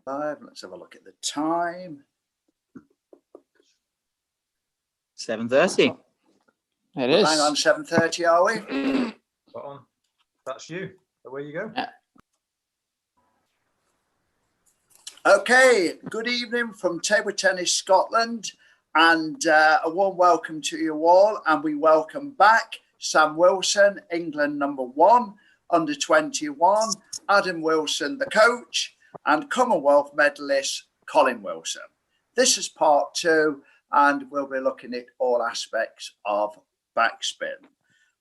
Live. Let's have a look at the time. 7:30. It is. Hang on, 7:30, are we? Spot on. That's you. Away you go. Yeah. Okay, good evening from Table Tennis Scotland, and a warm welcome to you all. And we welcome back Sam Wilson, England #1, under 21, Adam Wilson, the coach, and Commonwealth medalist Colin Wilson. This is part 2, and we'll be looking at all aspects of backspin.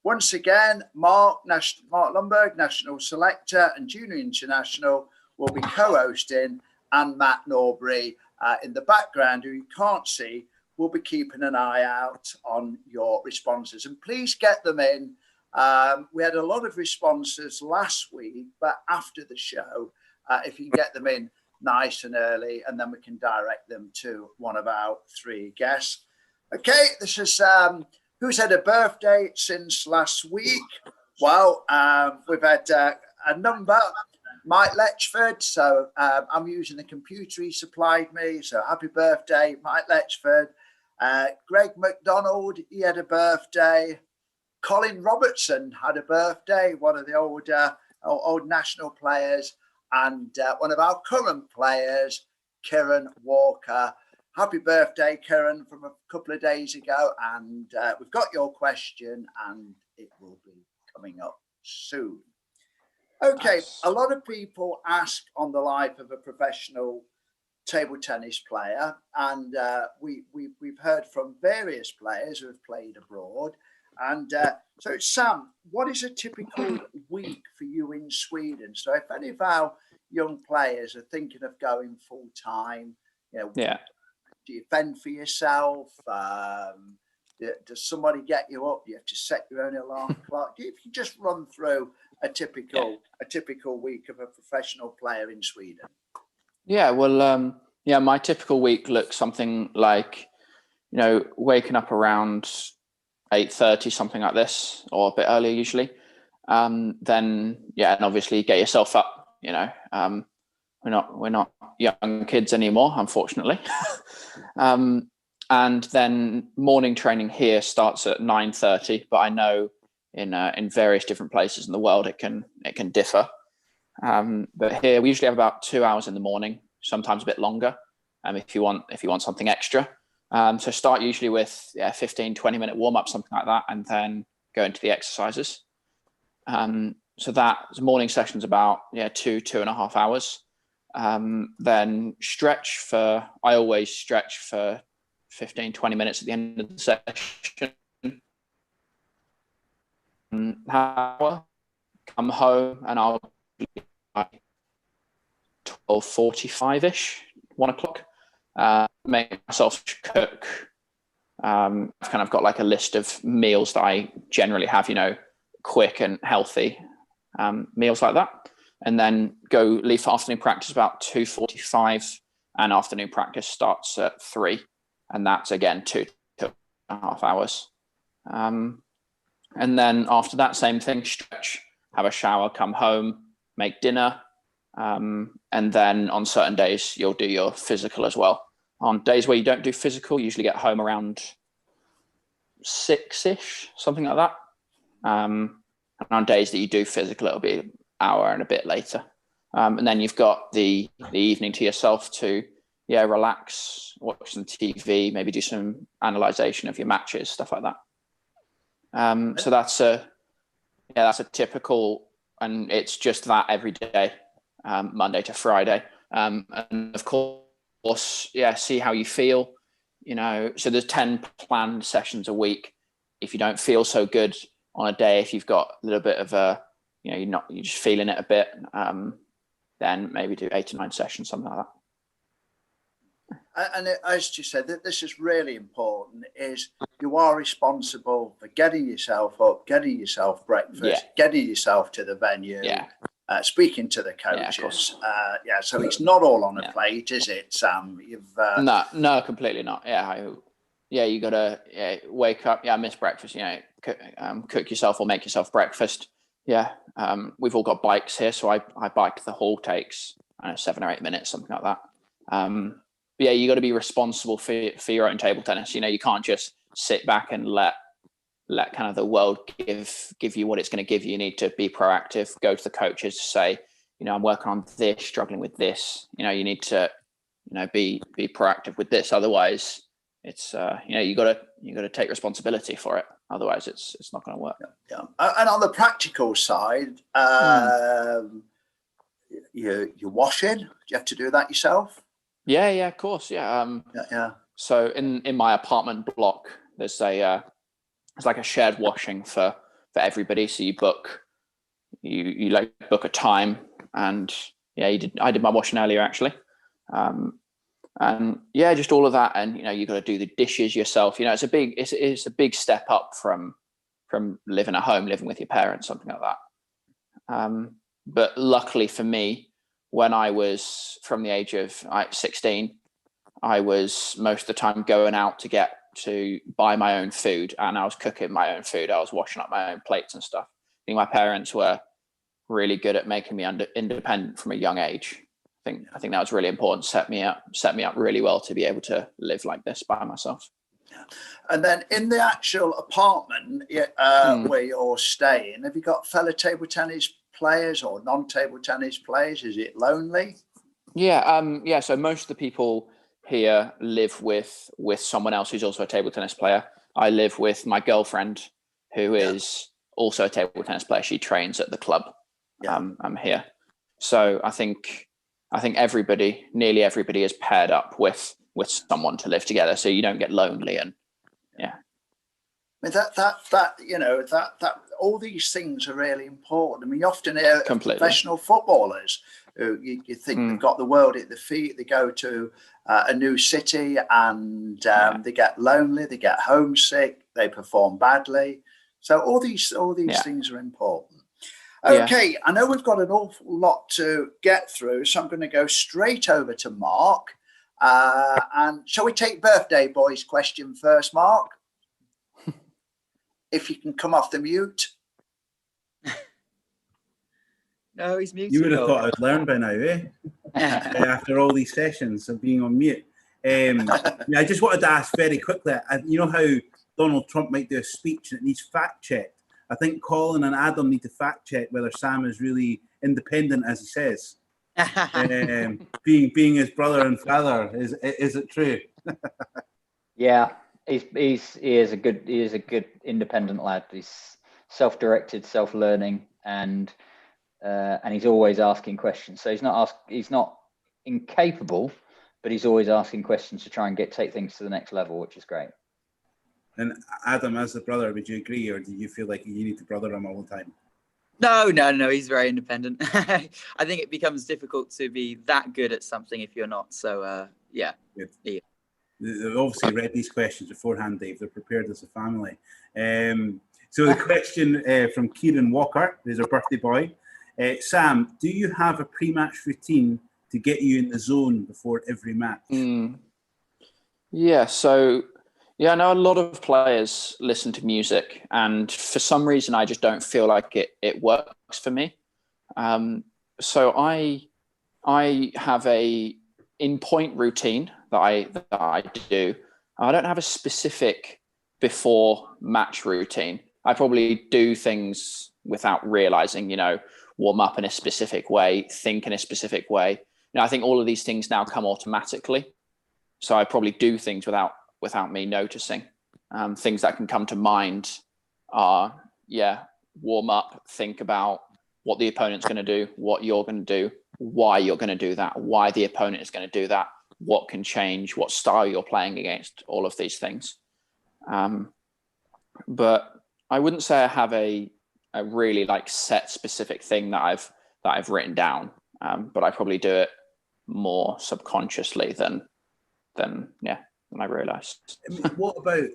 Once again, Mark Lumberg, national selector and junior international, will be co-hosting, and Matt Norbury in the background, who you can't see, will be keeping an eye out on your responses. And please get them in. We had a lot of responses last week, but after the show, if you can get them in nice and early, and then we can direct them to one of our 3 guests. Okay, this is who's had a birthday since last week. Well, we've had a number. Mike Letchford, so I'm using the computer he supplied me, so happy birthday, Mike Letchford. Greg McDonald, he had a birthday. Colin Robertson had a birthday, one of the old national players, and one of our current players, Kieran Walker. Happy birthday, Kieran, from a couple of days ago, and we've got your question, and it will be coming up soon. Okay, Nice. A lot of people ask on the life of a professional table tennis player, and we've heard from various players who have played abroad. And so, Sam, what is a typical week for you in Sweden? So, if any of our young players are thinking of going full time, Yeah. do you fend for yourself? Does somebody get you up? Do you have to set your own alarm clock? If you just run through a typical week of a professional player in Sweden. Yeah, well, my typical week looks something like, waking up around 8:30, something like this, or a bit earlier usually. Then, and obviously get yourself up. We're not young kids anymore, unfortunately. And then morning training here starts at 9:30, but I know in various different places in the world it can differ. But here we usually have about 2 hours in the morning, sometimes a bit longer. If you want something extra. So start usually with 15-20 minute warm up, something like that, and then go into the exercises. So that morning session's about 2.5 hours. Then I always stretch for 15-20 minutes at the end of the session. Hour, come home, and I'll 12:45ish, 1 o'clock. Make myself cook. I've kind of got like a list of meals that I generally have, quick and healthy meals like that, and then leave for afternoon practice about 2:45, and afternoon practice starts at 3, and that's again 2.5 hours. And then after that, same thing, stretch, have a shower, come home, make dinner. And then on certain days, you'll do your physical as well. On days where you don't do physical, you usually get home around 6-ish, something like that. And on days that you do physical, it'll be an hour and a bit later. And then you've got the evening to yourself to, relax, watch some TV, maybe do some analyzation of your matches, stuff like that. So that's a typical, and it's just that every day, Monday to Friday. And of course, see how you feel, so there's 10 planned sessions a week. If you don't feel so good on a day, if you've got a little bit of you're just feeling it a bit, then maybe do 8 to 9 sessions, something like that. And as you said, that this is really important, is you are responsible for getting yourself up, getting yourself breakfast, getting yourself to the venue, speaking to the coaches. So it's not all on a plate, is it, Sam? No, completely not. You gotta wake up, miss breakfast, cook yourself or make yourself breakfast. We've all got bikes here, so I bike the hall takes I don't know, 7 or 8 minutes, something like that. But yeah, you got to be responsible for your own table tennis. You can't just sit back and let kind of the world give you what it's going to give you. You need to be proactive, go to the coaches, say, I'm working on this, struggling with this. You need to, be proactive with this. Otherwise, it's you got to take responsibility for it. Otherwise, it's not going to work. Yeah. And on the practical side, you're washing. Do you have to do that yourself? Yeah, of course. Yeah. Yeah. So in my apartment block, there's it's like a shared washing for everybody. So you book a time, and I did my washing earlier actually. And yeah, just all of that, and you got to do the dishes yourself. It's a big step up from living at home, living with your parents, something like that. But luckily for me, when I was from the age of 16, I was most of the time going out to buy my own food, and I was cooking my own food. I was washing up my own plates and stuff. I think my parents were really good at making me independent from a young age. I think that was really important. Set me up really well to be able to live like this by myself. And then in the actual apartment where you're staying, have you got fellow table tennis players or non-table tennis players? Is it lonely? Yeah. So most of the people here live with someone else who's also a table tennis player. I live with my girlfriend, who is also a table tennis player. She trains at the club. I'm here. So I think nearly everybody is paired up with someone to live together, so you don't get lonely. And yeah, I mean, that all these things are really important. I mean, you often hear professional footballers who you think they've got the world at their feet. They go to a new city and they get lonely, they get homesick, they perform badly. So all these things are important. Okay, I know we've got an awful lot to get through, so I'm going to go straight over to Mark. And shall we take birthday boys question first, Mark? If you can come off the mute. No, he's muted. You would have thought I'd learned by now, eh? After all these sessions of being on mute. I just wanted to ask very quickly, you know how Donald Trump might do a speech and it needs fact checked? I think Colin and Adam need to fact check whether Sam is really independent, as he says. Being his brother and father, is it true? Yeah, he is a good independent lad. He's self-directed, self-learning, and he's always asking questions. So he's not incapable, but he's always asking questions to try and take things to the next level, which is great. And Adam, as the brother, would you agree, or do you feel like you need to brother him all the time? No. He's very independent. I think it becomes difficult to be that good at something if you're not. So, yeah. Good. Yeah. They've obviously read these questions beforehand, Dave. They're prepared as a family. So the question from Kieran Walker, who's our birthday boy. Sam, do you have a pre-match routine to get you in the zone before every match? Yeah, so... Yeah, I know a lot of players listen to music, and for some reason, I just don't feel like it works for me. So I have a in-point routine that I do. I don't have a specific before match routine. I probably do things without realizing, warm up in a specific way, think in a specific way. I think all of these things now come automatically. So I probably do things without me noticing. Things that can come to mind are, warm up, think about what the opponent's going to do, what you're going to do, why you're going to do that, why the opponent is going to do that, what can change, what style you're playing against, all of these things. But I wouldn't say I have a really set specific thing that I've written down, but I probably do it more subconsciously than I realised. What about,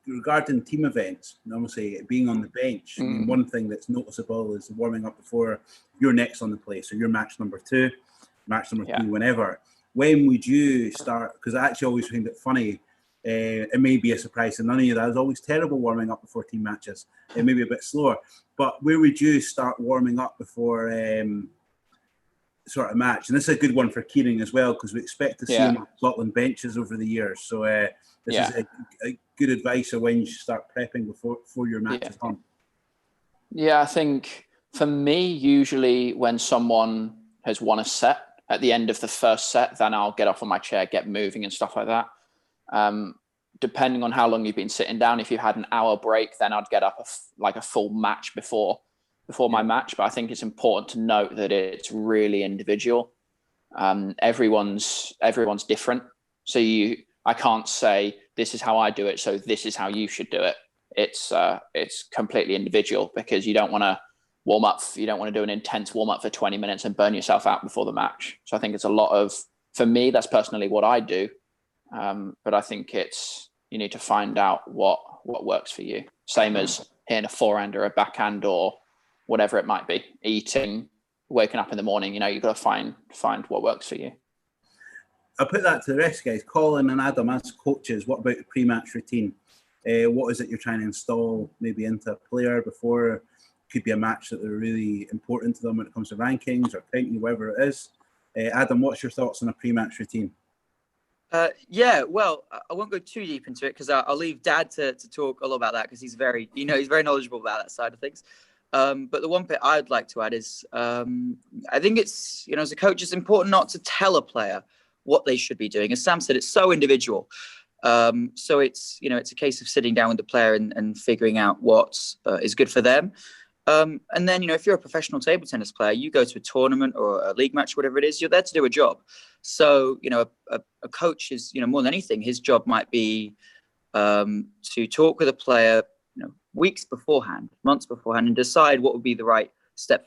regarding team events, and obviously being on the bench, one thing that's noticeable is warming up before you're next on the play. So you're match number 2, match number 3, whenever. When would you start? Because I actually always find it funny. It may be a surprise to none of you that I was always terrible warming up before team matches. It may be a bit slower. But where would you start warming up before sort of match. And this is a good one for Kieran as well, because we expect to see him on Scotland benches over the years. So this is a good advice of when you start prepping before your match is on. Yeah, I think for me, usually when someone has won a set at the end of the first set, then I'll get off on my chair, get moving and stuff like that. Depending on how long you've been sitting down, if you had an hour break, then I'd get up like a full match before my match. But I think it's important to note that it's really individual. Everyone's different. So I can't say this is how I do it, so this is how you should do it. It's completely individual, because you don't want to warm up. You don't want to do an intense warm up for 20 minutes and burn yourself out before the match. So I think it's a lot of, for me, that's personally what I do. But I think you need to find out what works for you. Same as hitting a forehand or a backhand or whatever it might be. Eating, waking up in the morning, you've got to find what works for you. I'll put that to the rest, guys. Colin and Adam, as coaches, what about the pre-match routine? What is it you're trying to install maybe into a player before? Could be a match that they're really important to them when it comes to rankings or county, whatever it is. Adam, what's your thoughts on a pre-match routine? Well, I won't go too deep into it, because I'll leave Dad to talk a lot about that, because he's very knowledgeable about that side of things. But the one bit I'd like to add is I think it's, as a coach, it's important not to tell a player what they should be doing. As Sam said, it's so individual. So it's a case of sitting down with the player and figuring out what is good for them. And then, if you're a professional table tennis player, you go to a tournament or a league match, whatever it is, you're there to do a job. So, a coach is, more than anything, his job might be to talk with a player, weeks beforehand, months beforehand, and decide what would be the right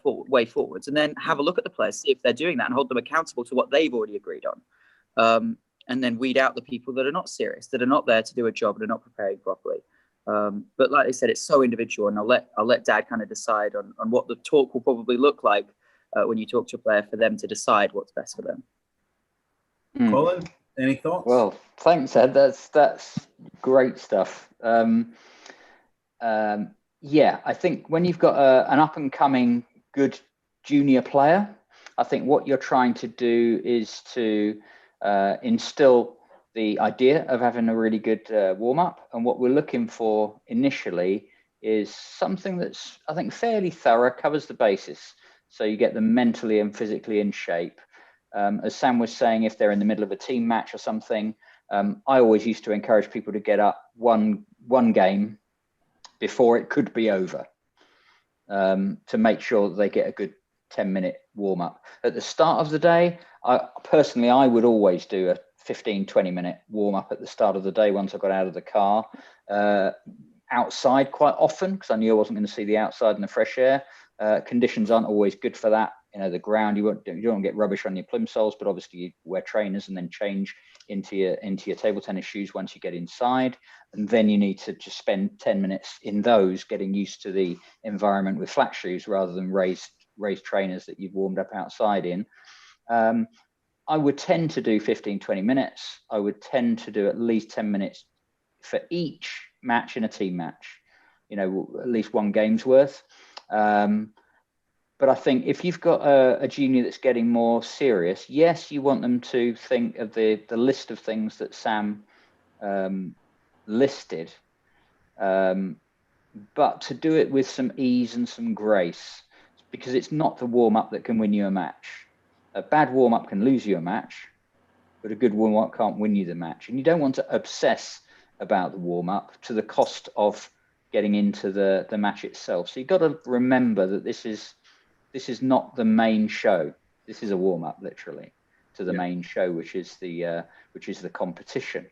way forwards, and then have a look at the players, see if they're doing that, and hold them accountable to what they've already agreed on. And then weed out the people that are not serious, that are not there to do a job, and are not preparing properly. But like I said, it's so individual, and I'll let Dad kind of decide on what the talk will probably look like when you talk to a player, for them to decide what's best for them. Colin, any thoughts? Well, thanks, Ed. That's great stuff. I think when you've got an up and coming good junior player, I think what you're trying to do is to instill the idea of having a really good warm up. And what we're looking for initially is something that's, I think, fairly thorough, covers the basis. So you get them mentally and physically in shape. As Sam was saying, if they're in the middle of a team match or something, I always used to encourage people to get up one game before it could be over, to make sure that they get a good 10-minute warm up. At the start of the day, I would always do a 15-20 minute warm up at the start of the day once I got out of the car, outside quite often, because I knew I wasn't going to see the outside and the fresh air. Conditions aren't always good for that. The ground, you don't want to get rubbish on your plimsolls, but obviously you wear trainers and then change into your table tennis shoes once you get inside. And then you need to just spend 10 minutes in those, getting used to the environment with flat shoes rather than raised trainers that you've warmed up outside in. I would tend to do 15-20 minutes. I would tend to do at least 10 minutes for each match in a team match, at least one game's worth. But I think if you've got a junior that's getting more serious, yes, you want them to think of the list of things that Sam listed, but to do it with some ease and some grace, because it's not the warm-up that can win you a match. A bad warm-up can lose you a match, but a good warm-up can't win you the match. And you don't want to obsess about the warm-up to the cost of getting into the match itself. So you've got to remember that this is not the main show. This is a warm-up, literally, to the main show, which is the competition.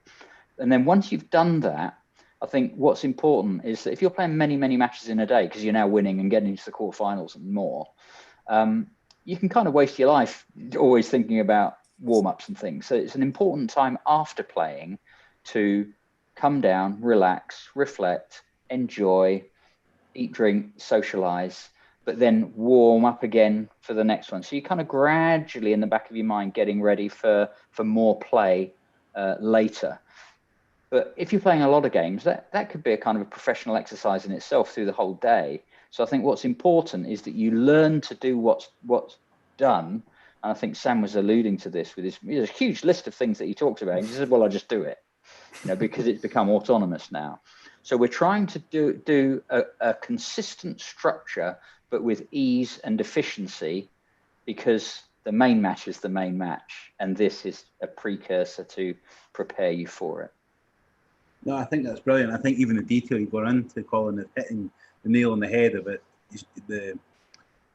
And then once you've done that, I think what's important is that if you're playing many, many matches in a day, because you're now winning and getting into the quarterfinals and more, you can kind of waste your life always thinking about warm-ups and things. So it's an important time after playing to come down, relax, reflect, enjoy, eat, drink, socialize, but then warm up again for the next one. So you kind of gradually in the back of your mind getting ready for more play later. But if you're playing a lot of games, that could be a kind of a professional exercise in itself through the whole day. So I think what's important is that you learn to do what's done And I think Sam was alluding to this with there's a huge list of things that he talks about. He says, well, I just do it, because it's become autonomous now. So we're trying to do a consistent structure, but with ease and efficiency, because the main match is the main match. And this is a precursor to prepare you for it. No, I think that's brilliant. I think even the detail you got into, Colin, of hitting the nail on the head of it,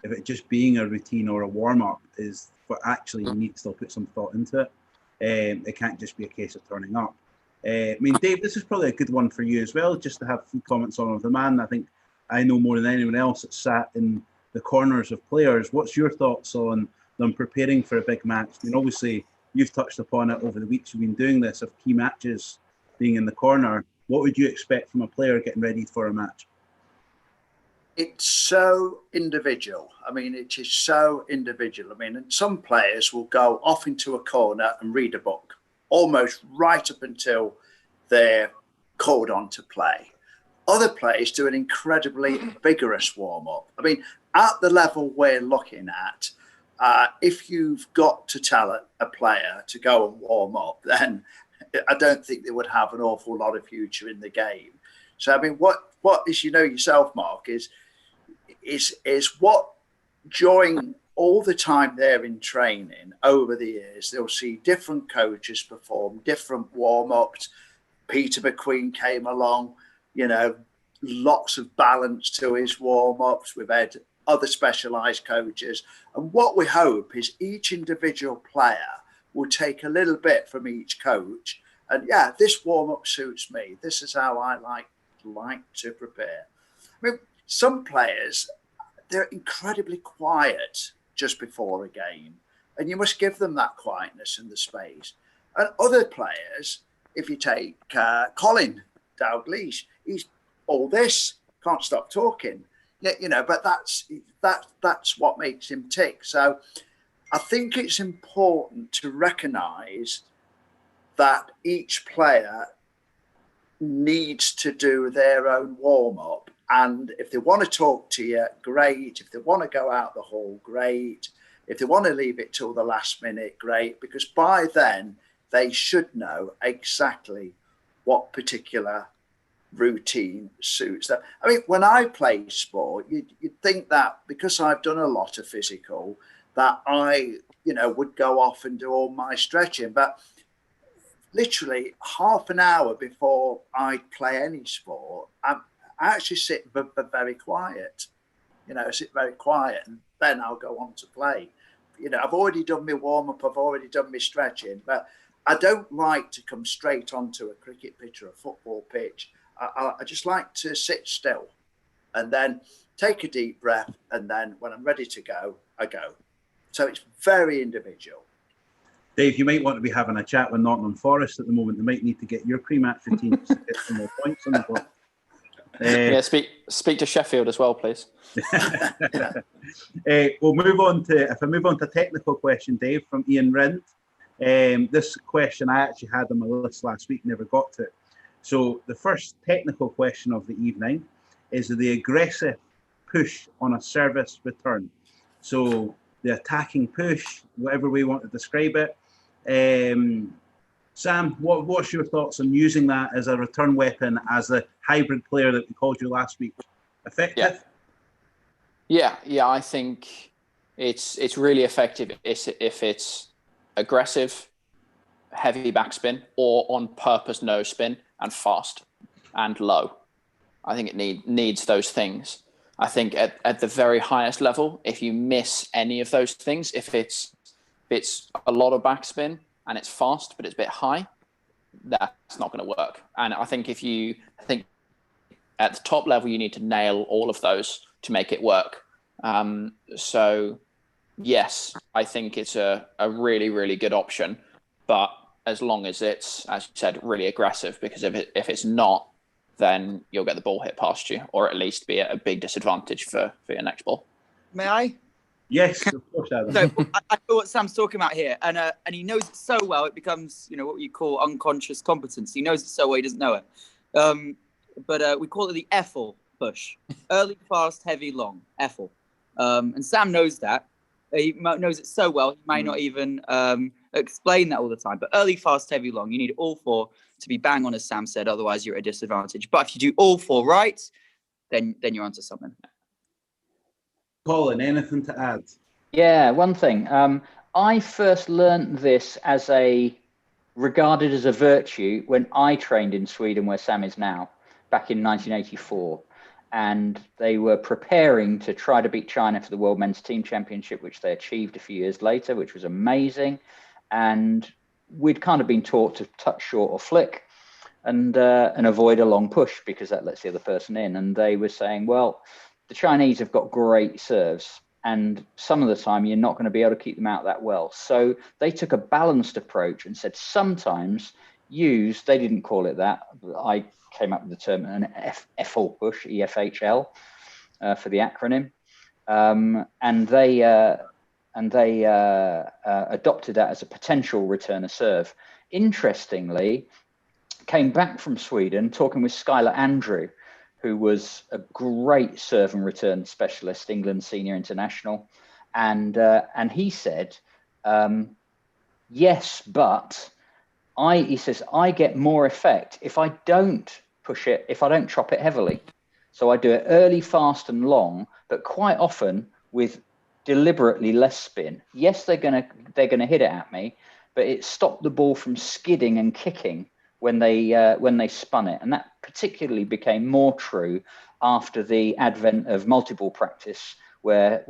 if it just being a routine or a warm-up is what actually you need to still put some thought into it. It can't just be a case of turning up. I mean, Dave, this is probably a good one for you as well, just to have a few comments on of the man. I think I know more than anyone else that sat in the corners of players. What's your thoughts on them preparing for a big match? I mean, obviously, you've touched upon it over the weeks you've been doing this, of key matches being in the corner. What would you expect from a player getting ready for a match? It's so individual. I mean, it is so individual. I mean, and some players will go off into a corner and read a book almost right up until they're called on to play. Other players do an incredibly vigorous warm-up. I mean, at the level we're looking at, if you've got to tell a player to go and warm up, then I don't think they would have an awful lot of future in the game. So, I mean, what is, yourself, Mark, is what during all the time they're in training over the years, they'll see different coaches perform different warm-ups. Peter McQueen came along, lots of balance to his warm-ups. We've had other specialised coaches. And what we hope is each individual player will take a little bit from each coach. And yeah, this warm-up suits me. This is how I like to prepare. I mean, some players, they're incredibly quiet just before a game, and you must give them that quietness and the space. And other players, if you take Colin Dalglish, he's all this, can't stop talking. Yeah, but that's what makes him tick. So I think it's important to recognise that each player needs to do their own warm-up. And if they want to talk to you, great. If they want to go out the hall, great. If they want to leave it till the last minute, great. Because by then, they should know exactly what particular routine suits them. I mean, when I play sport, you'd think that because I've done a lot of physical, that I, would go off and do all my stretching. But literally half an hour before I play any sport, I actually sit very quiet, sit very quiet, and then I'll go on to play. I've already done my warm-up, I've already done my stretching, but I don't like to come straight onto a cricket pitch or a football pitch. I just like to sit still and then take a deep breath, and then when I'm ready to go, I go. So it's very individual. Dave, you might want to be having a chat with Nottingham Forest at the moment. They might need to get your pre-match routine to get some more points on the board. Yeah, speak to Sheffield as well, please. We'll move on to, if I move on to a technical question, Dave, from Ian Rind. This question I actually had on my list last week, never got to it. So the first technical question of the evening is the aggressive push on a service return. So the attacking push, whatever we want to describe it. Sam, what's your thoughts on using that as a return weapon, as a hybrid player that we called you last week? Effective? Yeah, I think it's really effective if it's aggressive, heavy backspin, or on purpose no spin and fast and low. I think it needs those things. I think at the very highest level, if you miss any of those things, if it's a lot of backspin and it's fast but it's a bit high, that's not going to work. And I think at the top level, you need to nail all of those to make it work. So yes, I think it's a really, really good option, but as long as it's, as you said, really aggressive, because if it's not, then you'll get the ball hit past you, or at least be at a big disadvantage for your next ball. May I? Yes, of course, Adam. So I know what Sam's talking about here, and he knows it so well. It becomes, what you call unconscious competence. He knows it so well he doesn't know it. But we call it the EFL push: early, fast, heavy, long. EFL. And Sam knows that. He knows it so well. He may not even explain that all the time. But early, fast, heavy, long, you need all four to be bang on, as Sam said. Otherwise, you're at a disadvantage. But if you do all four right, then you're onto something. Colin, anything to add? Yeah, one thing. I first learned this regarded as a virtue when I trained in Sweden, where Sam is now, back in 1984. And they were preparing to try to beat China for the World Men's Team Championship, which they achieved a few years later, which was amazing. And we'd kind of been taught to touch short or flick and avoid a long push because that lets the other person in. And they were saying, well, the Chinese have got great serves, and some of the time you're not going to be able to keep them out that well. So they took a balanced approach and said sometimes they didn't call it that. I came up with the term an EFL push, EFHL, for the acronym, and they adopted that as a potential returner serve. Interestingly, came back from Sweden talking with Skylar Andrew, who was a great serve and return specialist, England senior international, and he said, yes, but he says, I get more effect if I don't push it, if I don't chop it heavily. So I do it early, fast and long, but quite often with deliberately less spin. Yes, they're gonna hit it at me, but it stopped the ball from skidding and kicking when they spun it. And that particularly became more true after the advent of multi-ball practice, where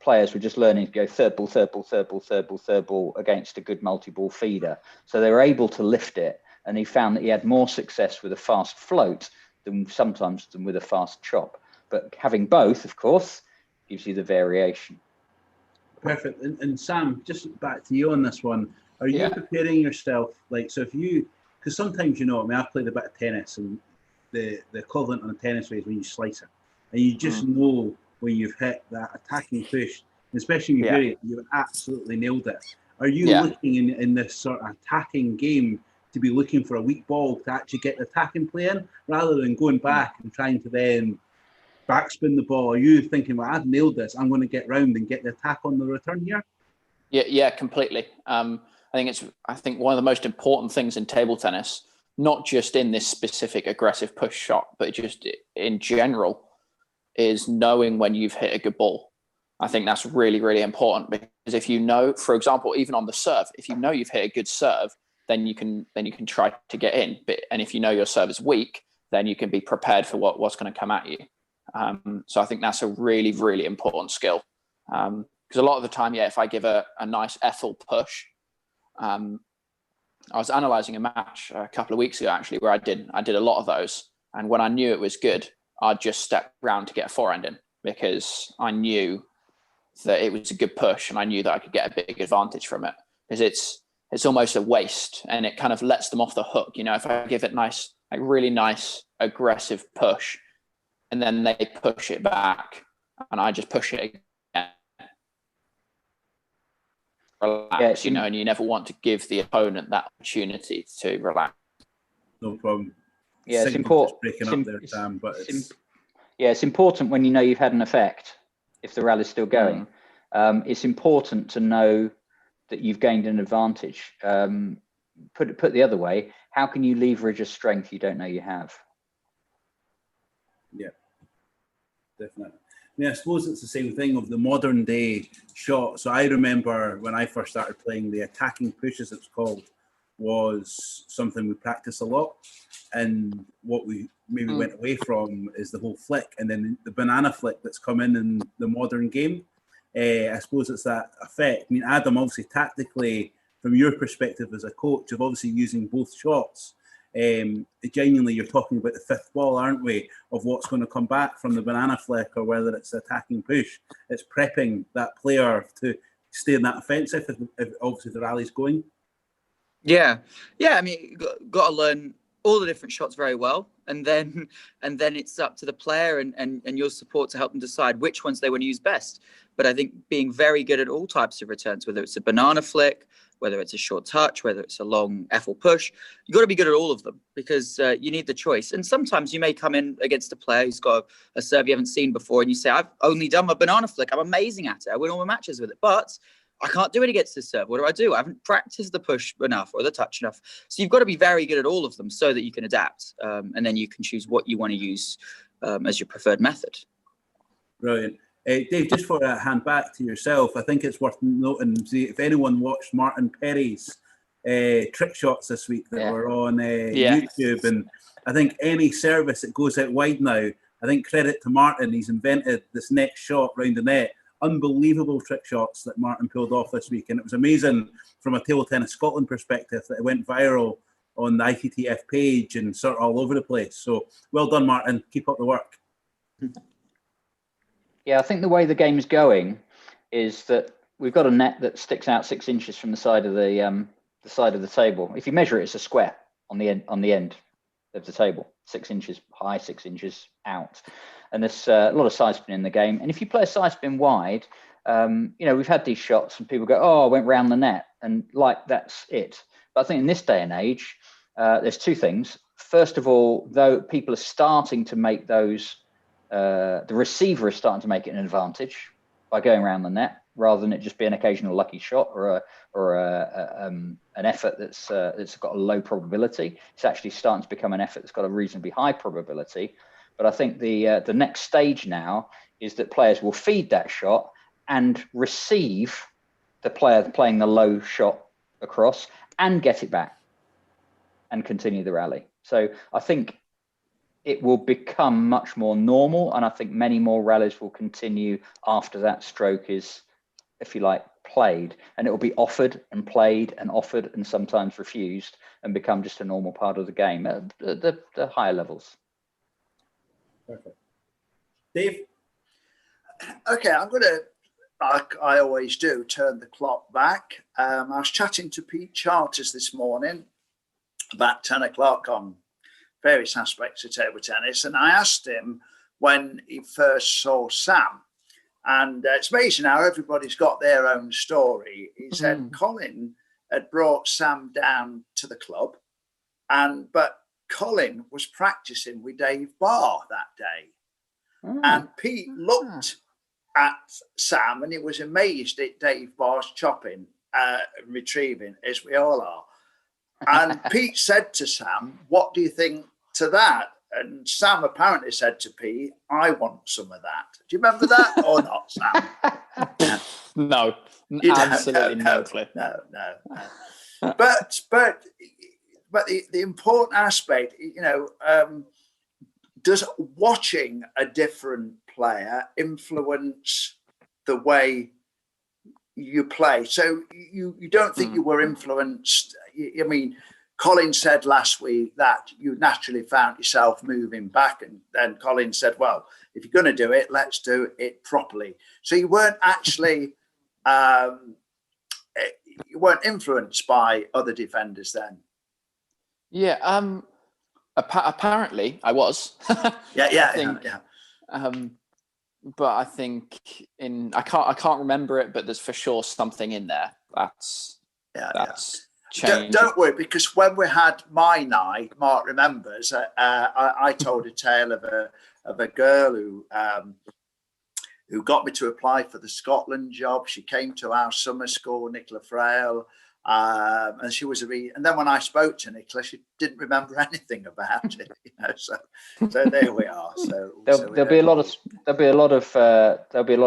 players were just learning to go third ball, third ball, third ball, third ball, third ball against a good multi-ball feeder. So they were able to lift it, and he found that he had more success with a fast float than with a fast chop. But having both, of course, gives you the variation. Perfect. And Sam, just back to you on this one. Are you preparing yourself, so if you, because sometimes, I've played a bit of tennis, and the equivalent on a tennis way is when you slice it, and you just know when you've hit that attacking push, especially when you've absolutely nailed it. Are you looking in this sort of attacking game to be looking for a weak ball to actually get the attacking play in, rather than going back and trying to then backspin the ball? Are you thinking, well, I've nailed this, I'm going to get round and get the attack on the return here? Yeah, completely. I think one of the most important things in table tennis, not just in this specific aggressive push shot, but just in general, is knowing when you've hit a good ball. I think that's really, really important, because if you know, for example, even on the serve, if you know you've hit a good serve, then you can try to get in. And if you know your serve is weak, then you can be prepared for what's going to come at you. So I think that's a really, really important skill. Because a lot of the time, if I give a nice ethel push, I was analysing a match a couple of weeks ago, actually, where I did a lot of those. And when I knew it was good, I'd just step round to get a forehand in, because I knew that it was a good push and I knew that I could get a big advantage from it. Because it's almost a waste, and it kind of lets them off the hook. If I give it really nice, aggressive push, and then they push it back and I just push it again, relax, and you never want to give the opponent that opportunity to relax. No problem. Yeah, it's important. It's important when you know you've had an effect, if the rally's still going. It's important to know that you've gained an advantage. Put it the other way, how can you leverage a strength you don't know you have? Yeah, definitely. I suppose it's the same thing of the modern day shot. So I remember when I first started playing, the attacking push, as it's called, was something we practiced a lot. And what we maybe went away from is the whole flick, and then the banana flick that's come in the modern game. I suppose it's that effect. I mean, Adam, obviously tactically, from your perspective as a coach, of obviously using both shots, genuinely you're talking about the fifth ball, aren't we, of what's going to come back from the banana flick, or whether it's attacking push. It's prepping that player to stay in that offensive if obviously the rally's going. Yeah. I mean, got to learn all the different shots very well, and then it's up to the player and your support to help them decide which ones they want to use best. But I think being very good at all types of returns, whether it's a banana flick, whether it's a short touch, whether it's a long F push, you got to be good at all of them, because you need the choice. And sometimes you may come in against a player who's got a serve you haven't seen before, and you say, I've only done my banana flick, I'm amazing at it, I win all my matches with it, but I can't do it against this serve. What do? I haven't practiced the push enough or the touch enough. So you've got to be very good at all of them so that you can adapt, and then you can choose what you want to use as your preferred method. Brilliant. Dave, just for a hand back to yourself, I think it's worth noting, see, if anyone watched Martin Perry's trick shots this week that were on YouTube, and I think any service that goes out wide now, I think credit to Martin, he's invented this next shot round the net. Unbelievable trick shots that Martin pulled off this week, and it was amazing from a Table Tennis Scotland perspective that it went viral on the ITTF page and sort of all over the place. So well done, Martin. Keep up the work. Yeah, I think the way the game's going is that we've got a net that sticks out 6 inches from the side of the table. If you measure it, it's a square on the end of the table, 6 inches high, 6 inches out. And there's a lot of side spin in the game. And if you play a side spin wide, we've had these shots and people go, oh, I went round the net, and like that's it. But I think in this day and age, there's two things. First of all, though, people are starting to make those. The receiver is starting to make it an advantage by going around the net, rather than it just be an occasional lucky shot or an effort that's got a low probability. It's actually starting to become an effort that's got a reasonably high probability. But I think the next stage now is that players will feed that shot and receive the player playing the low shot across and get it back and continue the rally. So I think it will become much more normal, and I think many more rallies will continue after that stroke is, if you like, played, and it will be offered and played and offered and sometimes refused and become just a normal part of the game at the higher levels. Perfect. Dave? Okay, I'm going to, like I always do, turn the clock back. I was chatting to Pete Charters this morning about 10 o'clock on various aspects of table tennis, and I asked him when he first saw Sam, and it's amazing how everybody's got their own story. He said Colin had brought Sam down to the club, but Colin was practicing with Dave Barr that day. And Pete looked at Sam and he was amazed at Dave Barr's chopping, retrieving, as we all are. And Pete said to Sam, what do you think to that? And Sam apparently said to Pete, I want some of that. Do you remember that or not, Sam? No, absolutely no clue. No. But the important aspect, does watching a different player influence the way you play? So you don't think you were influenced? I mean, Colin said last week that you naturally found yourself moving back, and then Colin said, well, if you're going to do it, let's do it properly. So you weren't actually influenced by other defenders then? Yeah, apparently I was. Yeah. But I think I can't remember it, but there's for sure something in there that's changed. Don't worry, because when we had my night, Mark remembers, I told a tale of a girl who got me to apply for the Scotland job. She came to our summer school, Nicola Frail, and she was and then when I spoke to Nicola, she didn't remember anything about it. So there we are. So there'll be a lot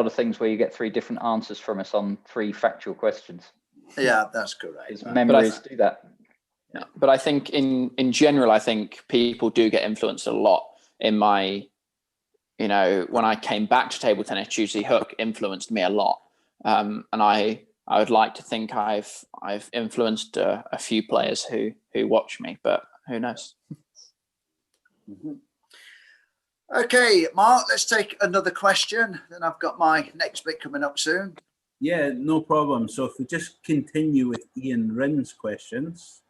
of things where you get 3 different answers from us on 3 factual questions. Yeah, that's correct. Memories do that. Yeah. But I think in general, I think people do get influenced a lot. In my, when I came back to table tennis, Tuesday Hook influenced me a lot, and I would like to think I've influenced a few players who watch me, but who knows? Mm-hmm. Okay, Mark, let's take another question. Then I've got my next bit coming up soon. Yeah, no problem. So if we just continue with Ian Rin's questions.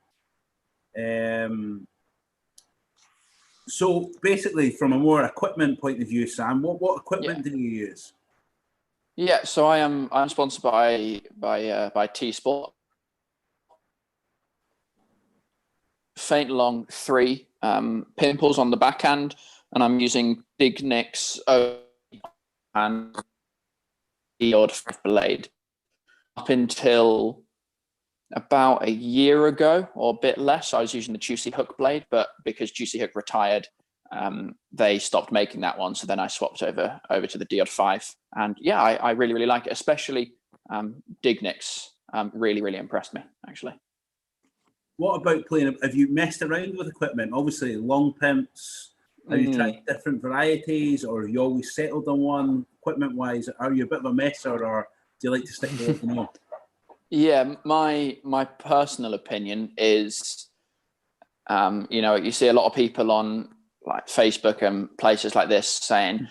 So basically, from a more equipment point of view, Sam, what equipment do you use? Yeah, so I'm sponsored by T Sport. Faint long 3 pimples on the backhand, and I'm using Dignix and the odd 5 blade. Up until about a year ago, or a bit less, I was using the Juicy Hook blade, but because Juicy Hook retired, they stopped making that one. So then I swapped over to the Diod 5, and yeah, I really, really like it, especially Dignix. Really impressed me, actually. What about playing? Have you messed around with equipment? Obviously, long pimps. Have you tried different varieties, or have you always settled on one? Equipment-wise, are you a bit of a messer, or do you like to stick to what you know? Yeah, my personal opinion is, you see a lot of people on like Facebook and places like this saying,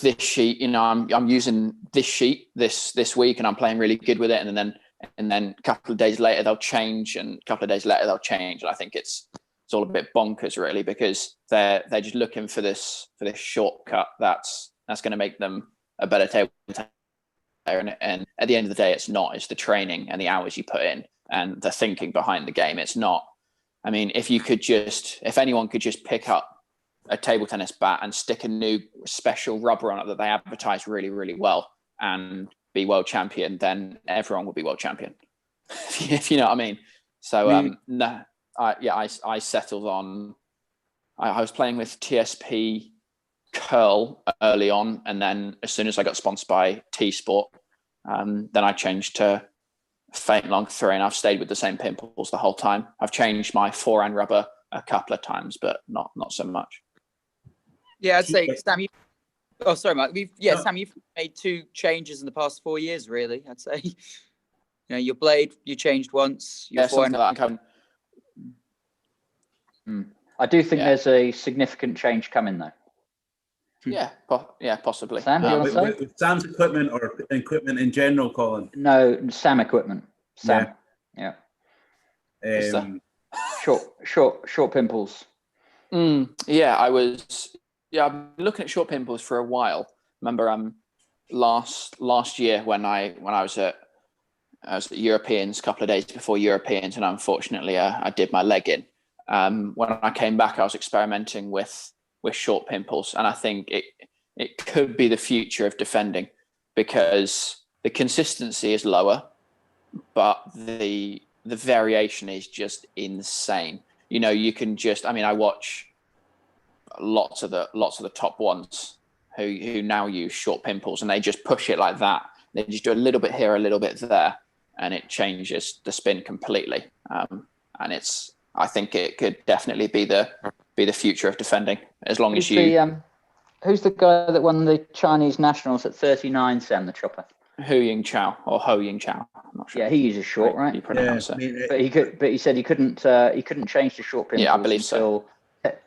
this sheet, I'm using this sheet this week and I'm playing really good with it, and then a couple of days later they'll change, and a couple of days later they'll change. And I think it's all a bit bonkers, really, because they're just looking for this shortcut that's going to make them a better table tennis player. And at the end of the day, it's not. It's the training and the hours you put in and the thinking behind the game. It's not. I mean, if anyone could just pick up a table tennis bat and stick a new special rubber on it that they advertise really, really well and be world champion, then everyone will be world champion. If you know what I mean. So I settled on. I was playing with TSP curl early on, and then as soon as I got sponsored by T Sport, then I changed to faint long 3, and I've stayed with the same pimples the whole time. I've changed my forehand rubber a couple of times, but not so much. Yeah, I'd say Sam. Sorry, Mark. Sam, you've made 2 changes in the past 4 years, really. I'd say. Your blade you changed once. Your forehand. I do think there's a significant change coming, though. Yeah, possibly. Sam, do you want to say? With Sam's equipment or equipment in general, Colin? No, Sam equipment. Sam. Yeah. Short pimples. Yeah, I've been looking at short pimples for a while. Remember, last year when I was at Europeans, a couple of days before Europeans, and unfortunately I did my leg in. When I came back, I was experimenting with short pimples, and I think it could be the future of defending, because the consistency is lower, but the variation is just insane. You can just, I watch lots of the top ones who now use short pimples, and they just push it like that. They just do a little bit here, a little bit there, and it changes the spin completely. And I think it could definitely be the future of defending, as long as you. Who's the guy that won the Chinese nationals at 39, Sam, the chopper? Hu Ying Chao or Ho Ying Chao. I'm not sure. Yeah, he uses short, right? You pronounce it. But he could. But he said he couldn't change to short pimples. Yeah, I believe until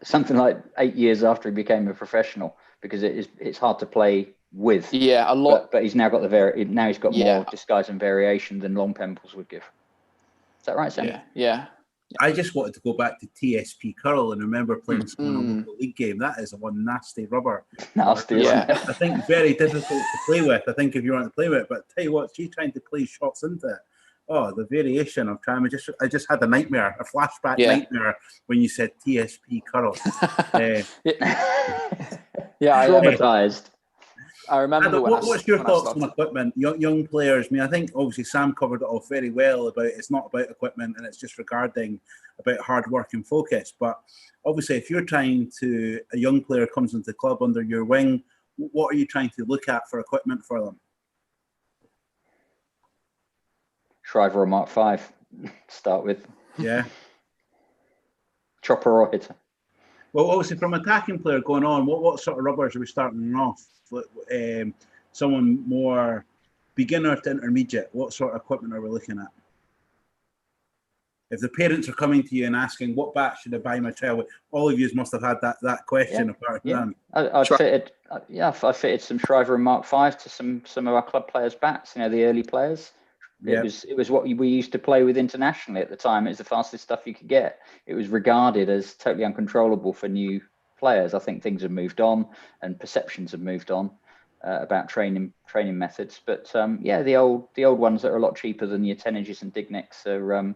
something like 8 years after he became a professional, because it's hard to play with. Yeah, a lot. But he's now got now he's got more disguise and variation than long pimples would give. Is that right, Sam? Yeah. I just wanted to go back to TSP curl and remember playing someone on a local league game. That is one nasty rubber. Nasty, yeah. I think very difficult to play with. I think if you want to play with it, but tell you what, she's trying to play shots into it. Oh, the variation of trying. I just had a nightmare, a flashback nightmare when you said TSP curl. Traumatized. I remember. What's your thoughts on equipment, young players? I think obviously Sam covered it all very well about it's not about equipment and it's just regarding about hard work and focus. But obviously, if you're trying to, a young player comes into the club under your wing, what are you trying to look at for equipment for them? Shriver or Mark 5, start with. Yeah. Chopper or hitter. Well, obviously, from attacking player going on, what sort of rubbers are we starting off? Someone more beginner to intermediate, what sort of equipment are we looking at? If the parents are coming to you and asking, what bat should I buy my child with? All of you must have had that question apart from them. I fitted some Shriver and Mark 5 to some of our club players' bats, the early players. Yeah. It was what we used to play with internationally at the time. It was the fastest stuff you could get. It was regarded as totally uncontrollable for new players. I think things have moved on and perceptions have moved on about training methods. But yeah, the old ones that are a lot cheaper than your 10 and Dignicks are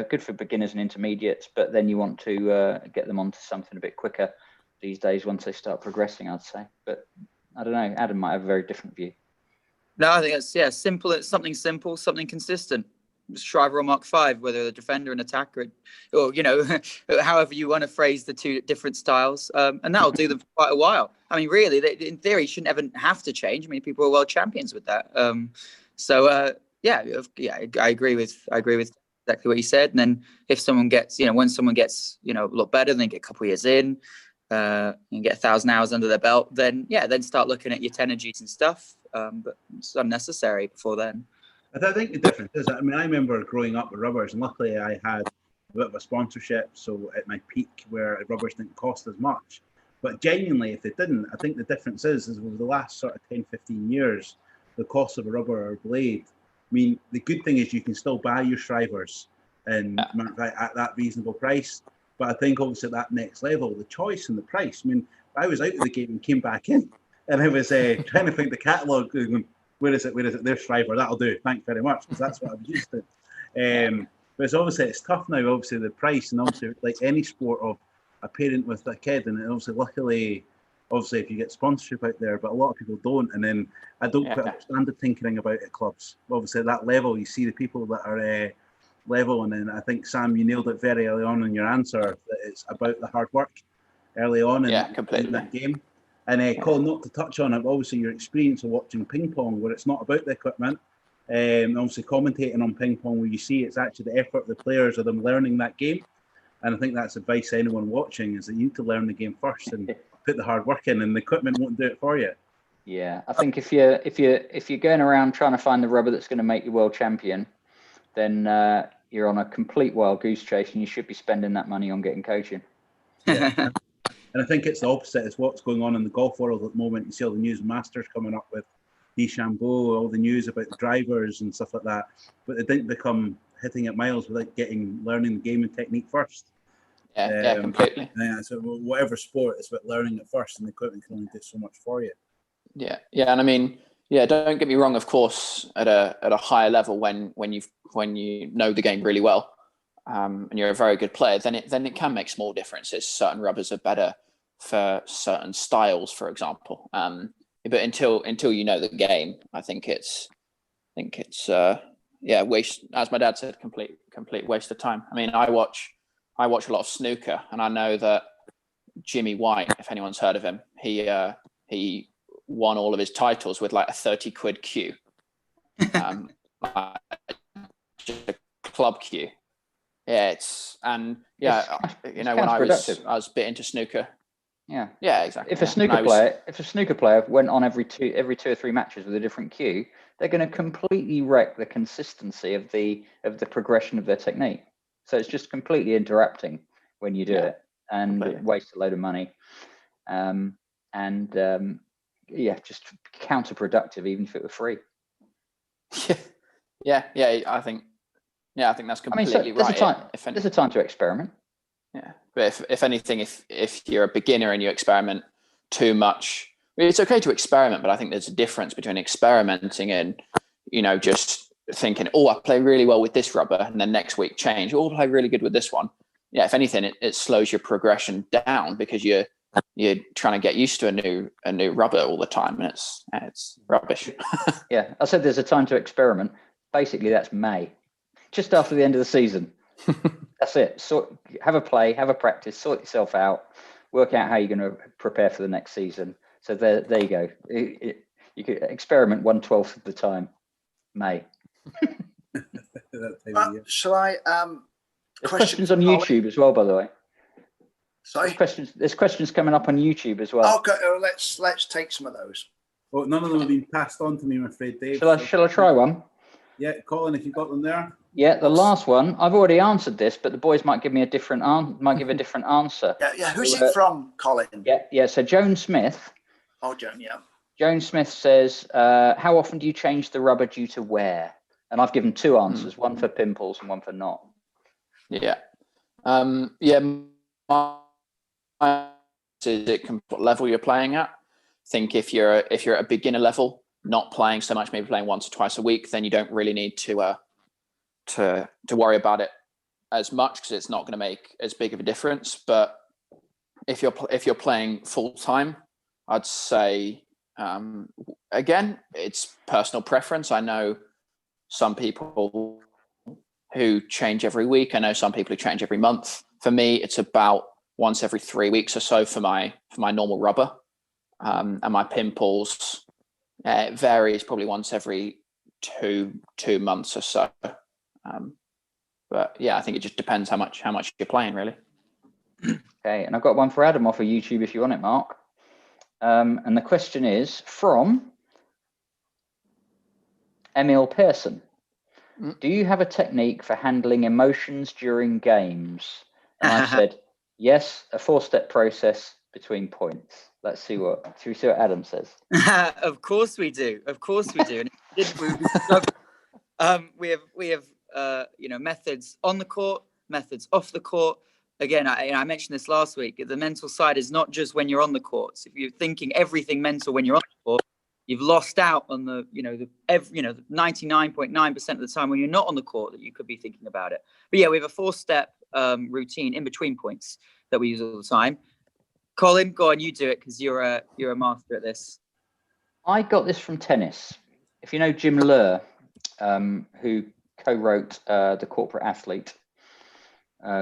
good for beginners and intermediates. But then you want to get them onto something a bit quicker these days once they start progressing, I'd say. But I don't know. Adam might have a very different view. No, I think it's simple. It's something simple, something consistent. Shriver or Mark V, whether a defender and attacker, or however you want to phrase the two different styles, and that'll do them for quite a while. I mean, really, they, in theory, shouldn't ever have to change. I mean, people are world champions with that. I agree with exactly what you said. And then if someone gets, when someone gets, a lot better, then get a couple of years in, and get 1,000 hours under their belt, then start looking at your 10 and stuff. But it's unnecessary before then. I think the difference is, I remember growing up with rubbers, and luckily I had a bit of a sponsorship, so at my peak where rubbers didn't cost as much. But genuinely, if they didn't, I think the difference is over the last sort of 10, 15 years, the cost of a rubber or blade. I mean, the good thing is you can still buy your Shrivers at that reasonable price. But I think obviously at that next level, the choice and the price. I mean, I was out of the game and came back in, and I was trying to think the catalogue. Where is it? There's Shriver. That'll do. Thanks very much, because that's what I'm used to. But it's tough now. Obviously, the price, and obviously, like any sport of a parent with a kid, and obviously, luckily, if you get sponsorship out there, but a lot of people don't. And then I don't put up standard tinkering about at clubs. Obviously, at that level, you see the people that are level, and then I think Sam, you nailed it very early on in your answer that it's about the hard work early on in that game. And Colin, not to touch on it, obviously your experience of watching ping pong, where it's not about the equipment, obviously commentating on ping pong, where you see it's actually the effort of the players of them learning that game. And I think that's advice to anyone watching, is that you need to learn the game first and put the hard work in, and the equipment won't do it for you. Yeah, I think if you're going around trying to find the rubber that's going to make you world champion, then you're on a complete wild goose chase, and you should be spending that money on getting coaching. Yeah. And I think it's the opposite. It's what's going on in the golf world at the moment. You see all the news masters coming up with DeChambeau, all the news about the drivers and stuff like that. But they didn't become hitting it miles without learning the game and technique first. Yeah, completely. Yeah, so whatever sport, it's about learning it first, and the equipment can only do so much for you. Yeah, and I mean, don't get me wrong. Of course, at a higher level, when you know the game really well, and you're a very good player, then it can make small differences. Certain rubbers are better for certain styles, for example. But until you know the game, I think it's waste. As my dad said, complete waste of time. I mean, I watch a lot of snooker, and I know that Jimmy White, if anyone's heard of him, he won all of his titles with like a 30 quid cue, just a club cue. Yeah, when I was bit into snooker. Yeah, exactly. If a snooker player went on every 2 or 3 matches with a different cue, they're going to completely wreck the consistency of the progression of their technique. So it's just completely interrupting when you do it, and waste a load of money, just counterproductive, even if it were free. Yeah. I think that's completely right. There's a time to experiment. Yeah, but if anything, if you're a beginner and you experiment too much, it's okay to experiment, but I think there's a difference between experimenting and, just thinking, oh, I play really well with this rubber, and then next week change, oh, I play really good with this one. Yeah, if anything, it slows your progression down, because you're trying to get used to a new rubber all the time, and it's rubbish. Yeah, I said there's a time to experiment. Basically, that's May, just after the end of the season. That's it. So have a play, have a practice, sort yourself out, work out how you're going to prepare for the next season. So there you go. You could experiment 1/12 of the time. May. Shall I? There's questions on YouTube as well, by the way. Sorry. There's questions coming up on YouTube as well. Okay, let's take some of those. Well, none of them have been passed on to me, I'm afraid, Dave. Shall I try one? Yeah, Colin, if you got them there. Yeah, the last one. I've already answered this, but the boys might give me a different answer. Yeah. Who's it from, Colin? Yeah. So Joan Smith. Oh, Joan. Yeah. Joan Smith says, how often do you change the rubber due to wear? And I've given two answers, one for pimples and one for not. Yeah. What level you're playing at. I think if you're at a beginner level, not playing so much, maybe playing once or twice a week, then you don't really need to worry about it as much, because it's not going to make as big of a difference. But if you're playing full time, I'd say again, it's personal preference. I know some people who change every week. I know some people who change every month. For me, it's about once every 3 weeks or so for my normal rubber. And my pimples, it varies, probably once every two months or so. But yeah, I think it just depends how much you're playing, really. Okay, and I've got one for Adam off of YouTube if you want it, Mark. And the question is from Emil Pearson. Do you have a technique for handling emotions during games? And I said, yes, a 4-step process between points. Should we see what Adam says? Of course we do. Of course we do. And we have methods on the court, methods off the court. Again, I mentioned this last week. The mental side is not just when you're on the court. So if you're thinking everything mental when you're on the court, you've lost out on the 99.9% of the time when you're not on the court that you could be thinking about it. But yeah, we have a 4-step routine in between points that we use all the time. Colin, go on, you do it, because you're a master at this. I got this from tennis. If you know Jim Loehr, who co-wrote The Corporate Athlete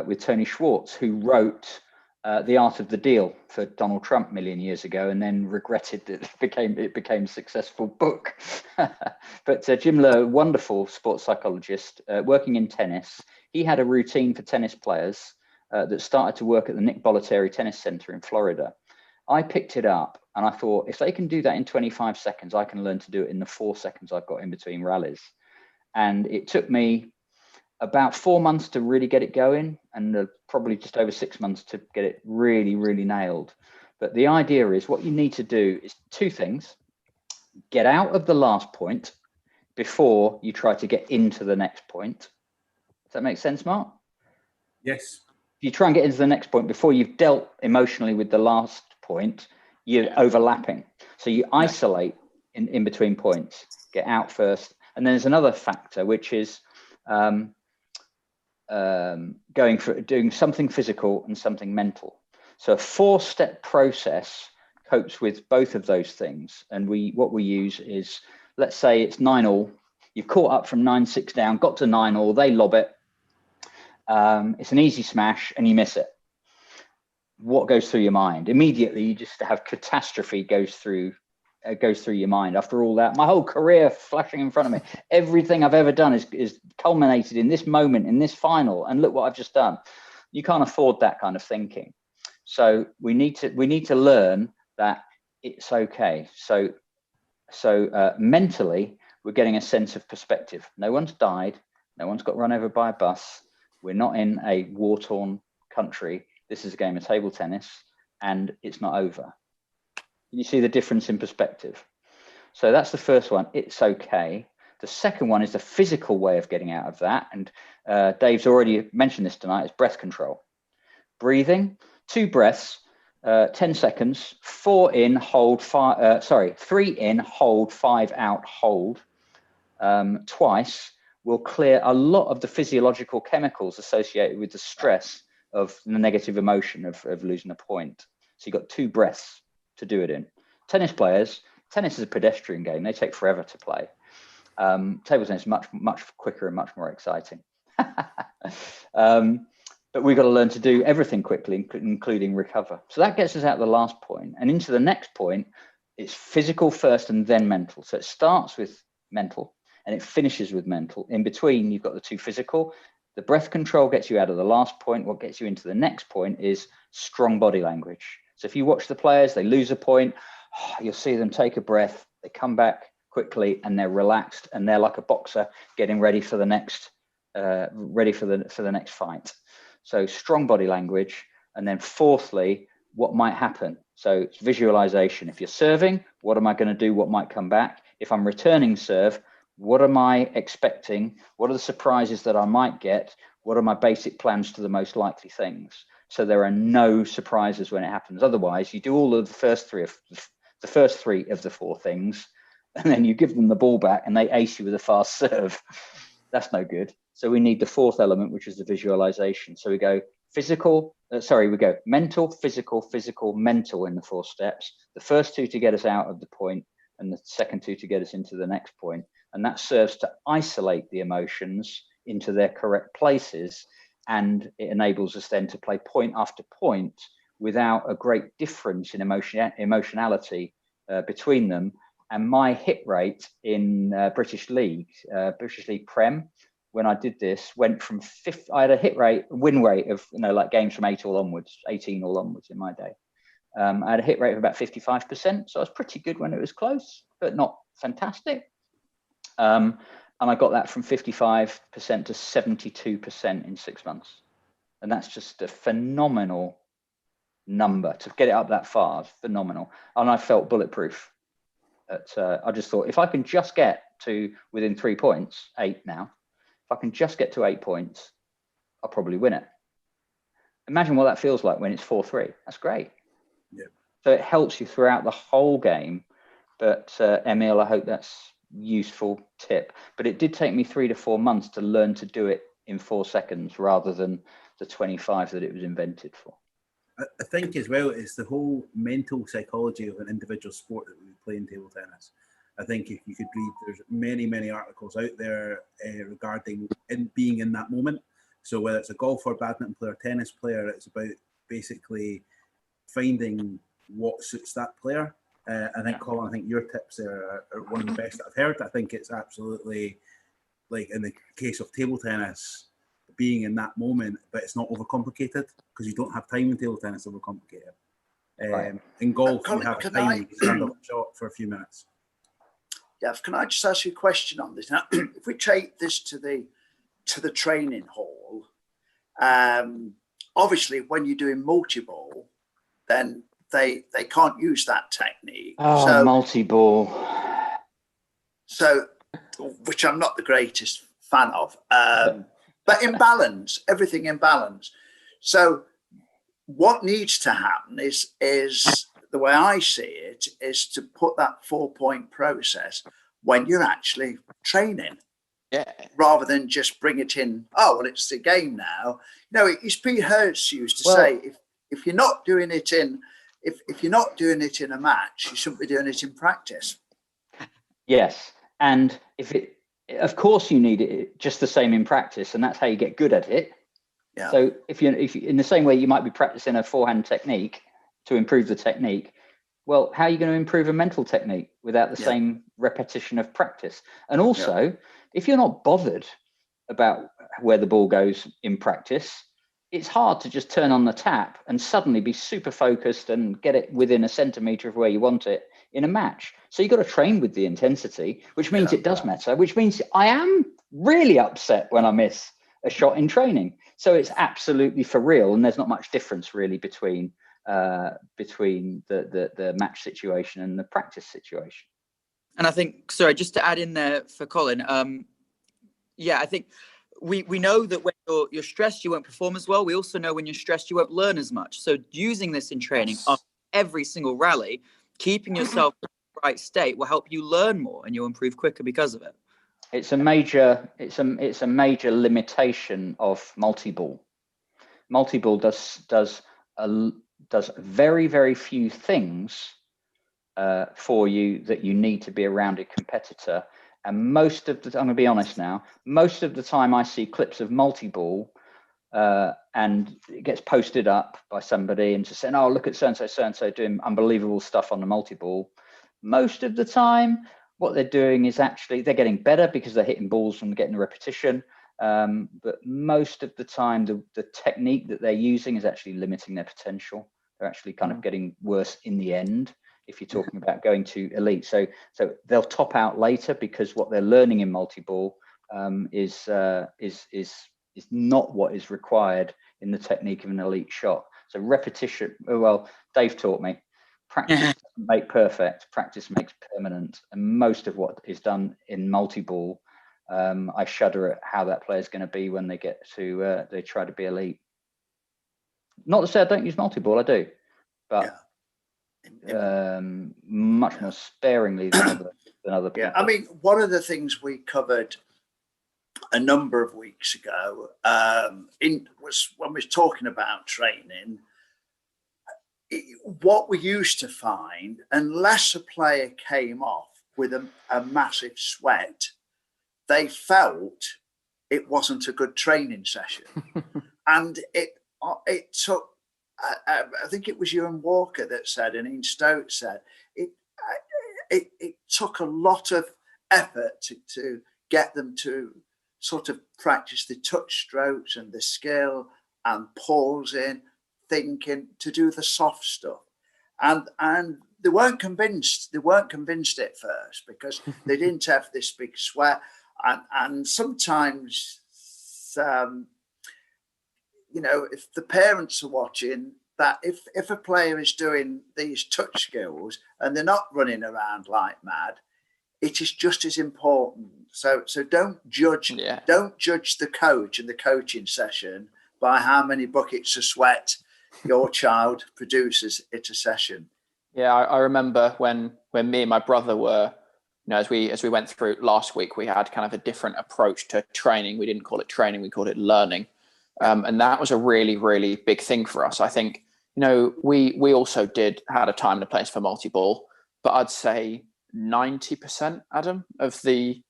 with Tony Schwartz, who wrote The Art of the Deal for Donald Trump a million years ago, and then regretted that it became a successful book. But Jim Loehr, wonderful sports psychologist, working in tennis, he had a routine for tennis players that started to work at the Nick Bollettieri Tennis Center in Florida. I picked it up and I thought, if they can do that in 25 seconds, I can learn to do it in the 4 seconds I've got in between rallies. And it took me about 4 months to really get it going, and probably just over 6 months to get it really, really nailed. But the idea is, what you need to do is 2 things. Get out of the last point before you try to get into the next point. Does that make sense, Mark? Yes. If you try and get into the next point before you've dealt emotionally with the last point, you're overlapping. So you isolate in between points, get out first. And then there's another factor, which is doing something physical and something mental. So a 4-step process copes with both of those things. And what we use is, let's say it's 9-all. You've caught up from 9-6 down, got to 9-all, they lob it. It's an easy smash and you miss it. What goes through your mind? Immediately, you just have catastrophe goes through your mind. After all that, my whole career flashing in front of me, everything I've ever done is culminated in this moment, in this final, and look what I've just done. You can't afford that kind of thinking. So we need to learn that it's okay. So mentally, we're getting a sense of perspective. No one's died. No one's got run over by a bus. We're not in a war-torn country. This is a game of table tennis, and it's not over. You see the difference in perspective. So that's the first one. It's okay. The second one is the physical way of getting out of that. And Dave's already mentioned this tonight. It's breath control. Breathing, 2 breaths, 10 seconds, 4 in, hold, 3 in, hold, 5 out, hold. Twice will clear a lot of the physiological chemicals associated with the stress of the negative emotion of losing a point. So you've got 2 breaths to do it in. Tennis is a pedestrian game. They take forever to play. Table tennis is much quicker and much more exciting. But we've got to learn to do everything quickly, including recover. So that gets us out of the last point. And into the next point, it's physical first and then mental. So it starts with mental and it finishes with mental. In between, you've got the 2 physical. The breath control gets you out of the last point. What gets you into the next point is strong body language. So if you watch the players, they lose a point, you'll see them take a breath, they come back quickly and they're relaxed and they're like a boxer getting ready for the next next fight. So strong body language. And then fourthly, what might happen. So it's visualization. If you're serving, what am I going to do? What might come back? If I'm returning serve, what am I expecting? What are the surprises that I might get? What are my basic plans to the most likely things? So there are no surprises when it happens. Otherwise, you do all of the first three of the four things, and then you give them the ball back and they ace you with a fast serve. That's no good. So we need the fourth element, which is the visualization. So we go mental, physical, mental in the 4 steps. The first 2 to get us out of the point, and the second 2 to get us into the next point. And that serves to isolate the emotions into their correct places. And it enables us then to play point after point without a great difference in emotionality between them. And my hit rate in British League Prem, when I did this, went from I had a win rate of, like games from 18 all onwards in my day. I had a hit rate of about 55%. So I was pretty good when it was close, but not fantastic. And I got that from 55% to 72% in 6 months. And that's just a phenomenal number. To get it up that far is phenomenal. And I felt bulletproof. I just thought, if I can just get to within 3 points, 8 now, if I can just get to 8 points, I'll probably win it. Imagine what that feels like when it's 4-3. That's great. Yeah. So it helps you throughout the whole game. But Emil, I hope that's useful tip. But it did take me 3 to 4 months to learn to do it in 4 seconds rather than the 25 that it was invented for. I think as well, it's the whole mental psychology of an individual sport that we play in table tennis. I think if you could read, there's many articles out there regarding being in that moment. So whether it's a golfer, badminton player, tennis player, it's about basically finding what suits that player. I think, Colin, I think your tips are one of the best that I've heard. I think it's absolutely, like in the case of table tennis, being in that moment, but it's not overcomplicated, because you don't have time in table tennis to overcomplicate it. Right. In golf, Colin, you have a can time I- you can stand up shot for a few minutes. Yeah, can I just ask you a question on this? Now, if we take this to the training hall, obviously when you're doing multi-ball, then they can't use that technique. Oh, multi-ball. So, which I'm not the greatest fan of. But in balance, everything in balance. So what needs to happen is the way I see it, is to put that 4-point process when you're actually training. Yeah. Rather than just bring it in, oh, well, it's the game now. It's Pete Hertz used to say, if you're not doing it in, if you're not doing it in a match, you shouldn't be doing it in practice. Yes. And of course you need it just the same in practice, and that's how you get good at it. Yeah. So if you in the same way you might be practicing a forehand technique to improve the technique, well, how are you going to improve a mental technique without the same repetition of practice? And also, if you're not bothered about where the ball goes in practice, it's hard to just turn on the tap and suddenly be super focused and get it within a centimetre of where you want it in a match. So you've got to train with the intensity, which means it does matter, which means I am really upset when I miss a shot in training. So it's absolutely for real. And there's not much difference really between the match situation and the practice situation. And I think, sorry, just to add in there for Colin, I think we know that when you're stressed, you won't perform as well. We also know when you're stressed, you won't learn as much. So using this in training on every single rally, keeping yourself in the right state will help you learn more, and you'll improve quicker because of it. It's a major limitation of multi-ball. Multi-ball does very, very few things for you that you need to be a rounded competitor. And I'm going to be honest now, most of the time I see clips of multi-ball and it gets posted up by somebody and just saying, oh, look at so-and-so doing unbelievable stuff on the multi-ball. Most of the time, what they're doing is actually they're getting better because they're hitting balls and getting the repetition. But most of the time, the technique that they're using is actually limiting their potential. They're actually kind of getting worse in the end if you're talking about going to elite. So they'll top out later because what they're learning in multi-ball is not what is required in the technique of an elite shot. So repetition, well, Dave taught me, practice doesn't make perfect, practice makes permanent. And most of what is done in multi-ball, I shudder at how that player is going to be when they get to, they try to be elite. Not to say I don't use multi-ball, I do, but much more sparingly than other people. Yeah, I mean, one of the things we covered a number of weeks ago was when we were talking about training. What we used to find, unless a player came off with a massive sweat, they felt it wasn't a good training session. And it took, I think it was Ewan Walker that said, and Ian Stokes said, it took a lot of effort to get them to sort of practice the touch strokes and the skill and pausing, thinking, to do the soft stuff. And they weren't convinced. They weren't convinced at first because they didn't have this big sweat. And sometimes, you know, if the parents are watching, that if a player is doing these touch skills and they're not running around like mad, it is just as important. So don't judge the coach and the coaching session by how many buckets of sweat your child produces at a session. Yeah, I remember when me and my brother were, you know, as we went through last week, we had kind of a different approach to training. We didn't call it training, we called it learning. And that was a really, really big thing for us. I think, you know, we also had a time and a place for multi-ball, but I'd say 90%, Adam, of the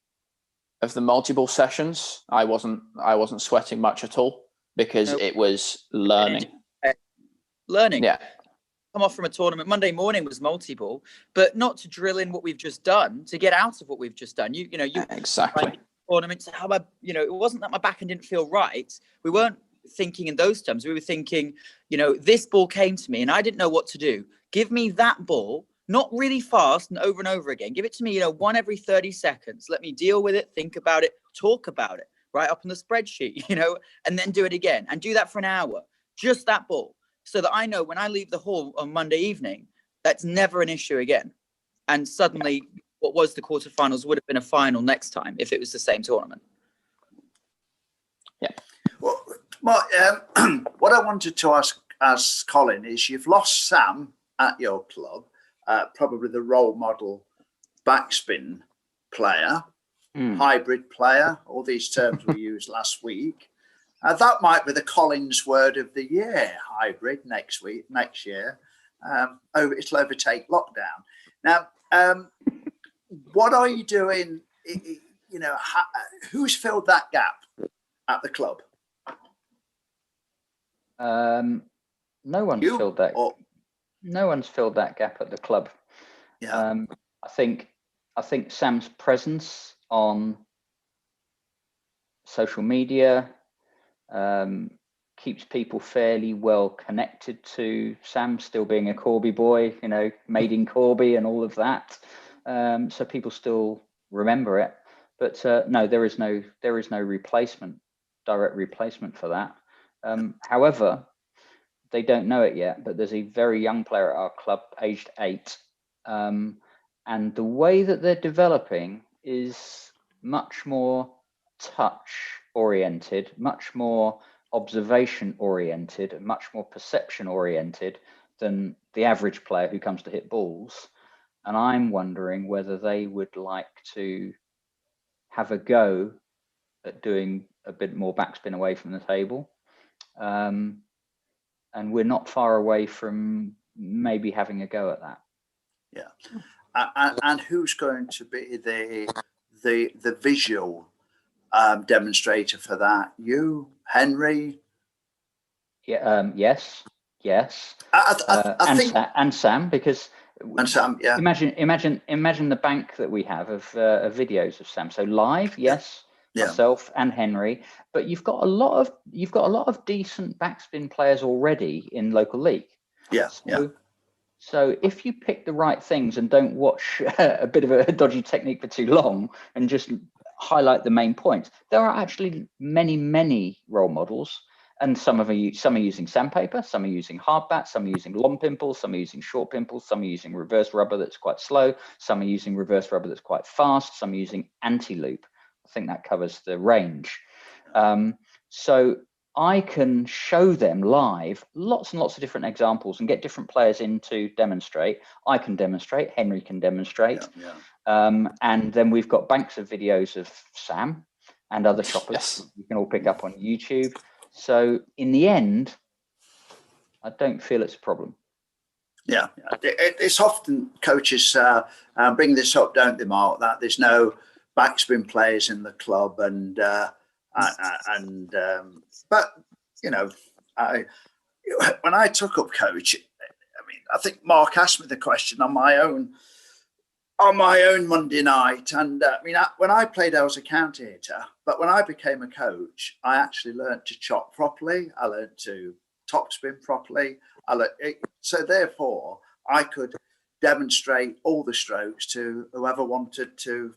multi-ball sessions, I wasn't sweating much at all because it was learning. Learning. Yeah. Come off from a tournament. Monday morning was multi-ball, but not to drill in what we've just done, to get out of what we've just done. You Exactly. Tournaments, how about, you know, it wasn't that my backhand didn't feel right. We weren't thinking in those terms. We were thinking, you know, this ball came to me and I didn't know what to do. Give me that ball, not really fast and over again. Give it to me, you know, one every 30 seconds. Let me deal with it, think about it, talk about it, right up on the spreadsheet, you know, and then do it again and do that for an hour. Just that ball. So that I know when I leave the hall on Monday evening, that's never an issue again. And suddenly what was the quarterfinals would have been a final next time if it was the same tournament. Yeah. Well, Mark, what I wanted to ask Colin is, you've lost Sam at your club, probably the role model backspin player, hybrid player, all these terms we used last week. That might be the Collins word of the year, hybrid, next year. It'll overtake lockdown. Now, what are you doing? You know, who's filled that gap at the club? No one's filled that. No one's filled that gap at the club. Yeah. I think Sam's presence on social media keeps people fairly well connected to Sam still being a Corby boy, you know, made in Corby and all of that. So people still remember it, but no, there is no direct replacement for that. However, they don't know it yet, but there's a very young player at our club, aged 8, and the way that they're developing is much more touch oriented, much more observation oriented, much more perception oriented than the average player who comes to hit balls. And I'm wondering whether they would like to have a go at doing a bit more backspin away from the table. And we're not far away from maybe having a go at that. Yeah. And who's going to be the visual demonstrator for that? You, Henry? Yeah. Yes. I think and Sam, because and Sam. Yeah. Imagine the bank that we have of videos of Sam. So live, yes. Yeah. Myself and Henry, but you've got a lot of decent backspin players already in local league. Yeah. So if you pick the right things and don't watch a bit of a dodgy technique for too long and just highlight the main points, there are actually many role models. And some are using sandpaper, some are using hard bat, some are using long pimples, some are using short pimples, some are using reverse rubber that's quite slow, some are using reverse rubber that's quite fast, some are using anti-loop. I think that covers the range. So I can show them live lots and lots of different examples and get different players in to demonstrate. I can demonstrate, Henry can demonstrate. And then we've got banks of videos of Sam and other shoppers you can all pick up on YouTube. So in the end, I don't feel it's a problem. Yeah, it's often coaches bring this up, don't they, Mark? That there's no backspin players in the club, but you know, when I took up coach, I mean, I think Mark asked me the question on my own Monday night, and I mean, when I played, I was a counter hitter, but when I became a coach, I actually learned to chop properly. I learned to topspin properly. So therefore, I could demonstrate all the strokes to whoever wanted to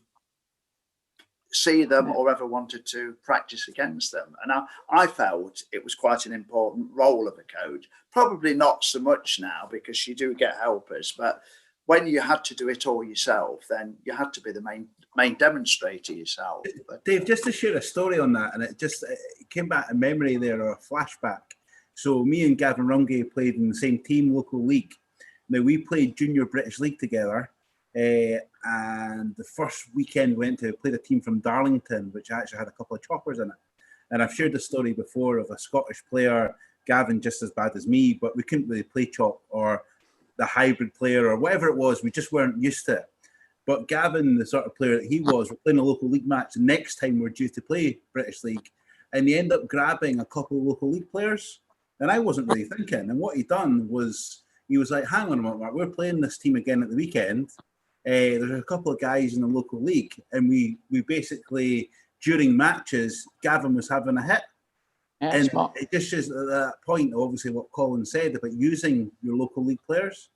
see them or ever wanted to practice against them. And I felt it was quite an important role of a coach. Probably not so much now because you do get helpers, but when you had to do it all yourself, then you had to be the main demonstrator yourself. Dave, just to share a story on that, and it came back in memory there, or a flashback. So me and Gavin Rungay played in the same team, local league. Now, we played Junior British League together, and the first weekend we went to play a team from Darlington, which actually had a couple of choppers in it. And I've shared the story before of a Scottish player, Gavin just as bad as me, but we couldn't really play chop or the hybrid player or whatever it was. We just weren't used to it. But Gavin, the sort of player that he was, we're playing a local league match. The next time we're due to play British League, and he ended up grabbing a couple of local league players. And I wasn't really thinking. And what he done was, he was like, hang on a moment, Mark, we're playing this team again at the weekend. There's a couple of guys in the local league. And we basically, during matches, Gavin was having a hit. Yeah, and smart. It just shows that point, obviously, what Colin said about using your local league players.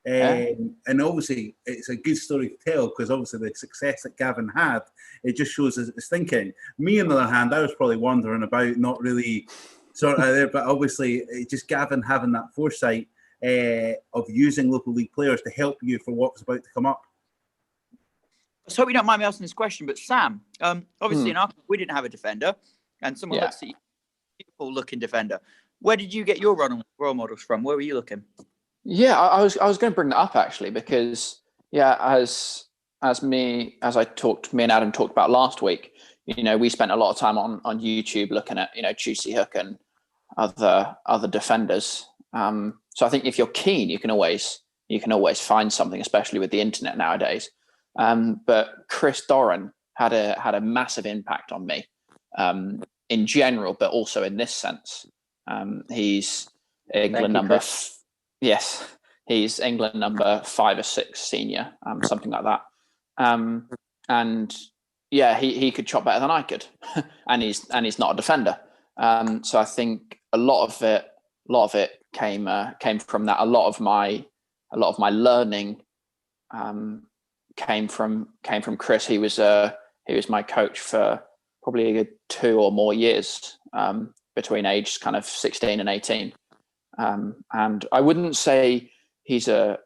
And obviously, it's a good story to tell because obviously the success that Gavin had, it just shows his thinking. Me, on the other hand, I was probably wandering about, not really sort of there, but obviously, it's just Gavin having that foresight of using local league players to help you for what's about to come up. I hope you don't mind me asking this question, but Sam, obviously in our club, we didn't have a defender, and someone looks at you, beautiful looking defender. Where did you get your role models from? Where were you looking? Yeah, I was going to bring that up actually because as me and Adam talked about last week, you know, we spent a lot of time on YouTube looking at, you know, Juicy Hook and other defenders. So I think if you're keen, you can always find something, especially with the internet nowadays. But Chris Doran had a massive impact on me in general, but also in this sense. He's England number. He's England number 5 or 6 senior, something like that. And yeah, he could chop better than I could, and he's not a defender. So I think a lot of it came from that. A lot of my learning came from Chris. He was my coach for probably a good 2 or more years, between age kind of 16 and 18. And I wouldn't say he's a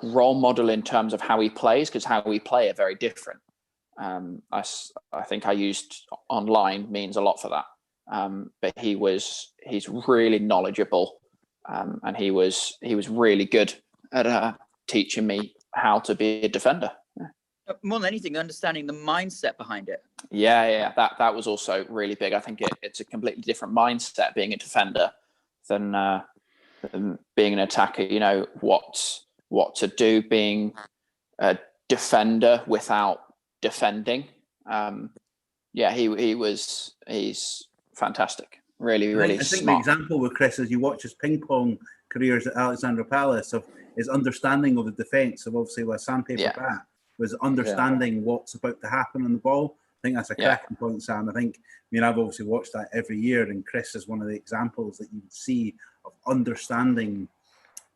role model in terms of how he plays, because how we play are very different. I think I used online means a lot for that. But he's really knowledgeable, and he was really good at teaching me how to be a defender. More than anything, understanding the mindset behind it. Yeah. That was also really big. I think it's a completely different mindset being a defender than being an attacker. You know what to do being a defender without defending. He's fantastic. Really I think smart. the example with Chris, as you watch his ping pong careers at Alexandra Palace, of his understanding of the defence of obviously with a sandpaper bat, was understanding what's about to happen on the ball. I think that's a cracking point, Sam. I've obviously watched that every year, and Chris is one of the examples that you would see of understanding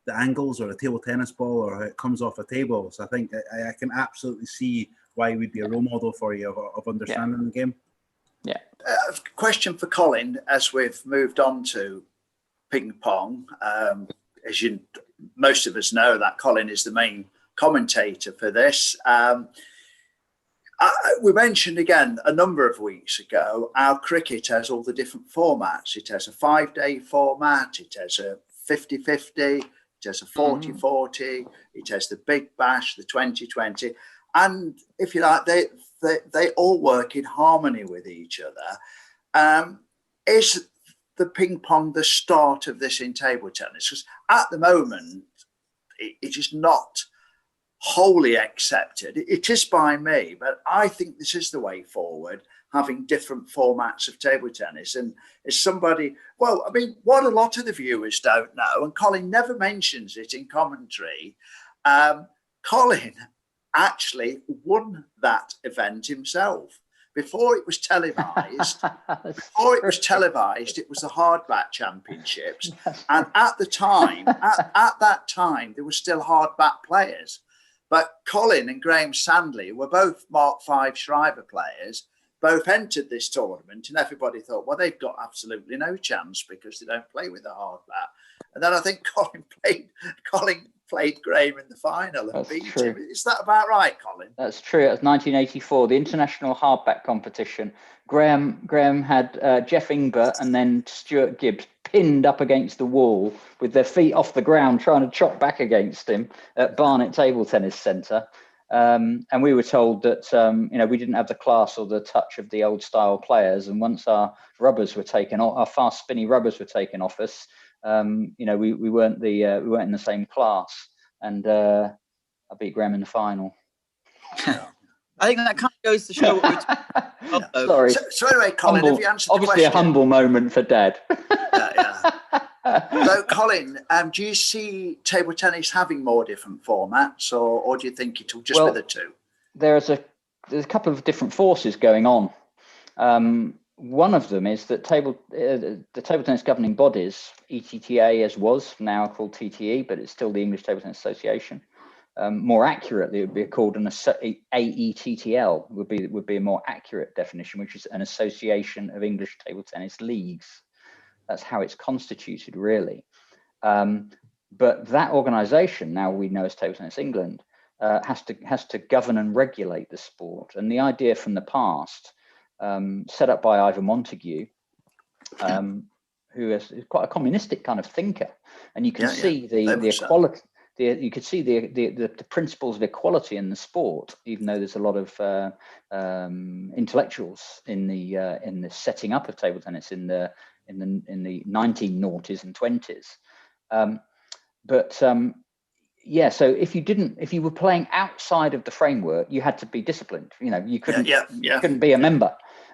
the angles or a table tennis ball or how it comes off a table. So I think I can absolutely see why he would be a role model for you of understanding the game. Yeah. Question for Colin, as we've moved on to ping pong. As most of us know, that Colin is the main commentator for this. We mentioned again a number of weeks ago how cricket has all the different formats. It has a 5-day format, it has a 50-50, it has a 40-40, it has the Big Bash, the 20-20, and if you like, they all work in harmony with each other. Is the ping pong the start of this in table tennis? Because at the moment, it is not wholly accepted. It is by me, but I think this is the way forward, having different formats of table tennis. And as somebody, well, I mean, what a lot of the viewers don't know, and Colin never mentions it in commentary, Colin actually won that event himself. Before it was televised, it was the hardbat championships. And at the time, at that time, there were still hardbat players. But Colin and Graham Sandley were both Mark V Schreiber players, both entered this tournament, and everybody thought, well, they've got absolutely no chance because they don't play with a hardbat. And then I think Colin played Graham in the final and beat him. Is that about right, Colin? That's true. It was 1984, the international hardbat competition. Graham had Jeff Ingber and then Stuart Gibbs pinned up against the wall with their feet off the ground, trying to chop back against him at Barnet Table Tennis Centre. And we were told that we didn't have the class or the touch of the old style players. And once our rubbers were taken off, our fast spinny rubbers were taken off us, we weren't in the same class. And I beat Graham in the final. I think that kind of goes to show what we're talking about. Sorry. So anyway, Colin, have you answered the obviously question? A humble moment for Dad. So, Colin, do you see table tennis having more different formats, or do you think it'll just be the two? There's a couple of different forces going on. One of them is that the table tennis governing bodies, ETTA as was, now called TTE, but it's still the English Table Tennis Association. More accurately, it would be called an AETTL, would be a more accurate definition, which is an association of English table tennis leagues. That's how it's constituted, really. But that organisation, now we know as Table Tennis England, has to govern and regulate the sport. And the idea from the past, set up by Ivor Montague, who is quite a communistic kind of thinker, and you can see the equality. You could see the principles of equality in the sport, even though there's a lot of intellectuals in the setting up of table tennis in the 1990s and 20s. So if you were playing outside of the framework, you had to be disciplined. You couldn't be a member,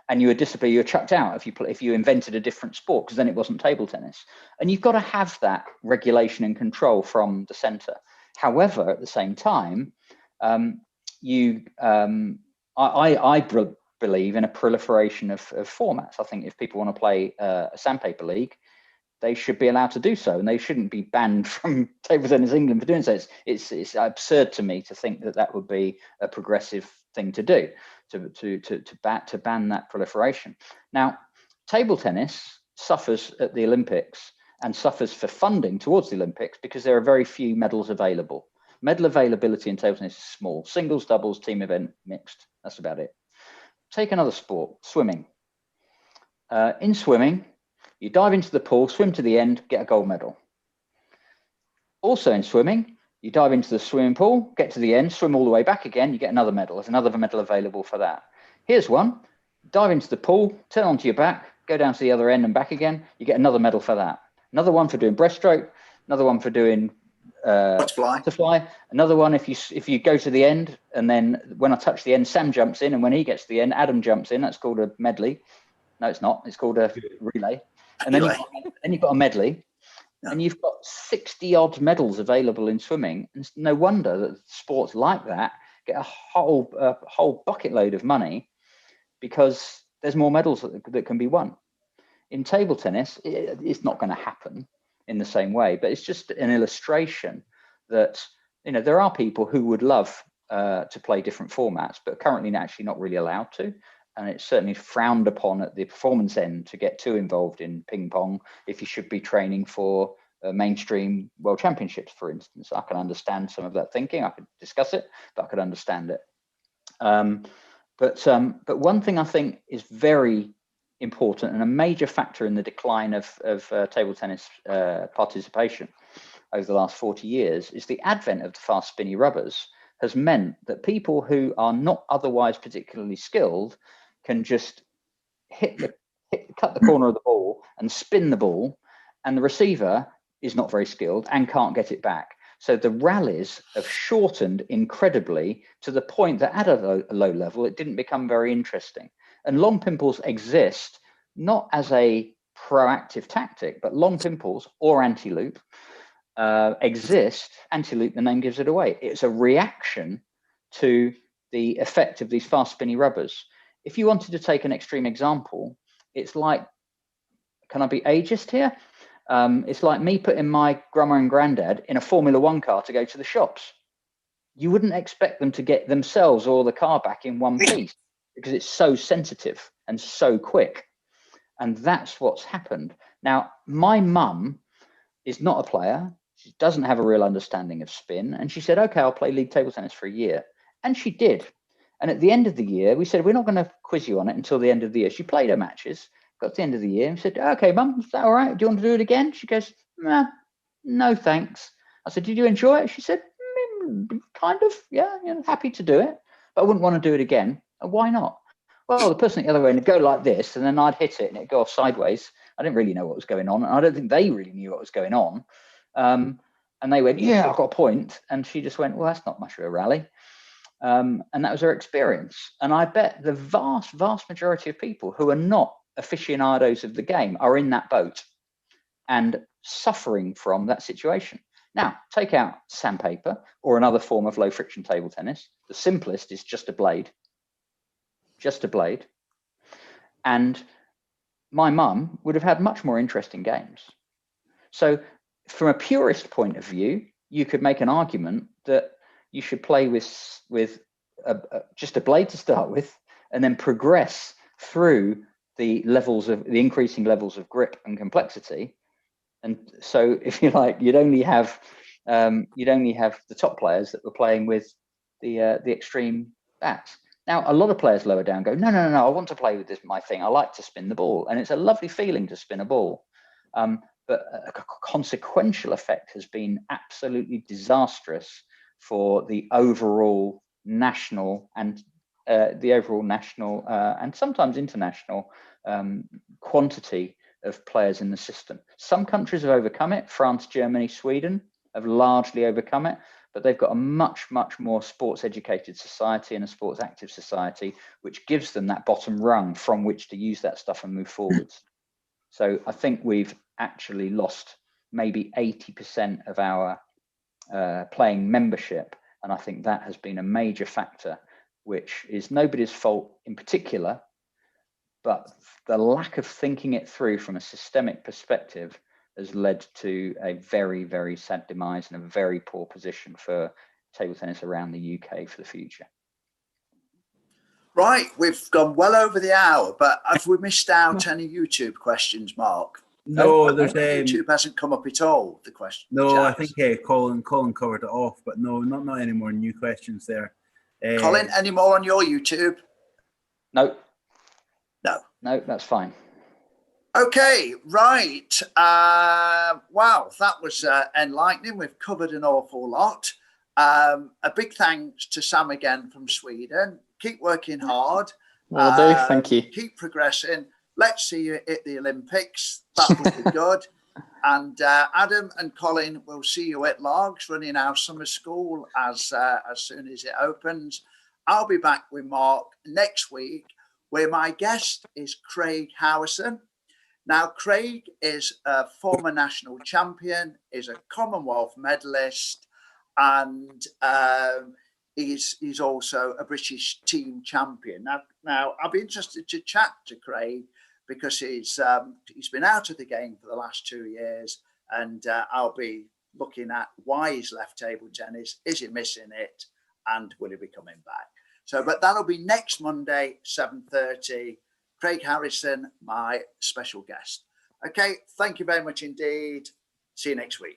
and you were disciplined. You were chucked out if you invented a different sport, because then it wasn't table tennis. And you've got to have that regulation and control from the centre. However, at the same time, I believe in a proliferation of formats. I think if people want to play a sandpaper league, they should be allowed to do so, and they shouldn't be banned from Table Tennis England for doing so. It's absurd to me to think that would be a progressive thing to do, to ban that proliferation. Now, table tennis suffers at the Olympics and suffers for funding towards the Olympics because there are very few medals available. Medal availability in table tennis is small. Singles, doubles, team event, mixed. That's about it. Take another sport, swimming. In swimming, you dive into the pool, swim to the end, get a gold medal. Also in swimming, you dive into the swimming pool, get to the end, swim all the way back again, you get another medal. There's another medal available for that. Here's one. Dive into the pool, turn onto your back, go down to the other end and back again, you get another medal for that. Another one for doing breaststroke, another one for doing butterfly, another one if you go to the end, and then when I touch the end, Sam jumps in, and when he gets to the end, Adam jumps in. That's called a medley. No, it's not. It's called a relay. And then you've got a medley, and you've got 60 odd medals available in swimming. And it's no wonder that sports like that get a whole bucket load of money, because there's more medals that can be won. In table tennis, it's not going to happen in the same way, but it's just an illustration that there are people who would love to play different formats, but currently actually not really allowed to. and it's certainly frowned upon at the performance end to get too involved in ping pong if you should be training for mainstream world championships, for instance. I can understand some of that thinking. I could discuss it, but I could understand it. But one thing I think is very important and a major factor in the decline of table tennis participation over the last 40 years is the advent of the fast spinny rubbers has meant that people who are not otherwise particularly skilled can just cut the corner of the ball and spin the ball, and the receiver is not very skilled and can't get it back. So the rallies have shortened incredibly to the point that at a low level, it didn't become very interesting. And long pimples exist not as a proactive tactic, but long pimples or anti-loop exist. Anti-loop, the name gives it away. It's a reaction to the effect of these fast spinny rubbers. If you wanted to take an extreme example, it's like, can I be ageist here? It's like me putting my grandma and granddad in a Formula One car to go to the shops. You wouldn't expect them to get themselves or the car back in one piece because it's so sensitive and so quick. And that's what's happened. Now, my mum is not a player. She doesn't have a real understanding of spin. And she said, okay, I'll play league table tennis for a year. And she did. And at the end of the year, we said, we're not going to quiz you on it until the end of the year. She played her matches, got to the end of the year and said, okay, mum, is that all right? Do you want to do it again? She goes, nah, no, thanks. I said, did you enjoy it? She said, kind of, yeah, happy to do it, but I wouldn't want to do it again. Why not? Well, the person at the other end would go like this, and then I'd hit it and it'd go off sideways. I didn't really know what was going on. And I don't think they really knew what was going on. And they went, yeah, I've got a point. And she just went, well, that's not much of a rally. And that was her experience. And I bet the vast, vast majority of people who are not aficionados of the game are in that boat and suffering from that situation. Now, take out sandpaper or another form of low friction table tennis. The simplest is just a blade. Just a blade. And my mum would have had much more interesting games. So from a purist point of view, you could make an argument that you should play with just a blade to start with, and then progress through the increasing levels of grip and complexity. And so, if you like, you'd only have the top players that were playing with the extreme bats. Now, a lot of players lower down go, no, I want to play with my thing. I like to spin the ball, and it's a lovely feeling to spin a ball. But a consequential effect has been absolutely disastrous for the overall national and sometimes international quantity of players in the system. Some countries have overcome it. France, Germany, Sweden have largely overcome it, but they've got a much, much more sports educated society and a sports active society, which gives them that bottom rung from which to use that stuff and move forwards. So I think we've actually lost maybe 80% of our playing membership. And I think that has been a major factor, which is nobody's fault in particular, but the lack of thinking it through from a systemic perspective has led to a very, very sad demise and a very poor position for table tennis around the UK for the future. Right, we've gone well over the hour, but have we missed out any YouTube questions, Mark? No, there's YouTube hasn't come up at all. The question. No, I think Colin covered it off, but no, not any more new questions there. Colin, any more on your YouTube? No, that's fine. Okay, right. Wow, that was enlightening. We've covered an awful lot. A big thanks to Sam again from Sweden. Keep working hard. Will do. Thank you. Keep progressing. Let's see you at the Olympics. That would be good. And Adam and Colin, will see you at Largs running our summer school as soon as it opens. I'll be back with Mark next week, where my guest is Craig Howison. Now, Craig is a former national champion, is a Commonwealth medalist, and he's also a British team champion. Now, I'll be interested to chat to Craig because he's been out of the game for the last 2 years, and I'll be looking at why he's left table tennis. Is he missing it, and will he be coming back? So, but that'll be next Monday, 7:30. Craig Harrison, my special guest. Okay, thank you very much indeed. See you next week.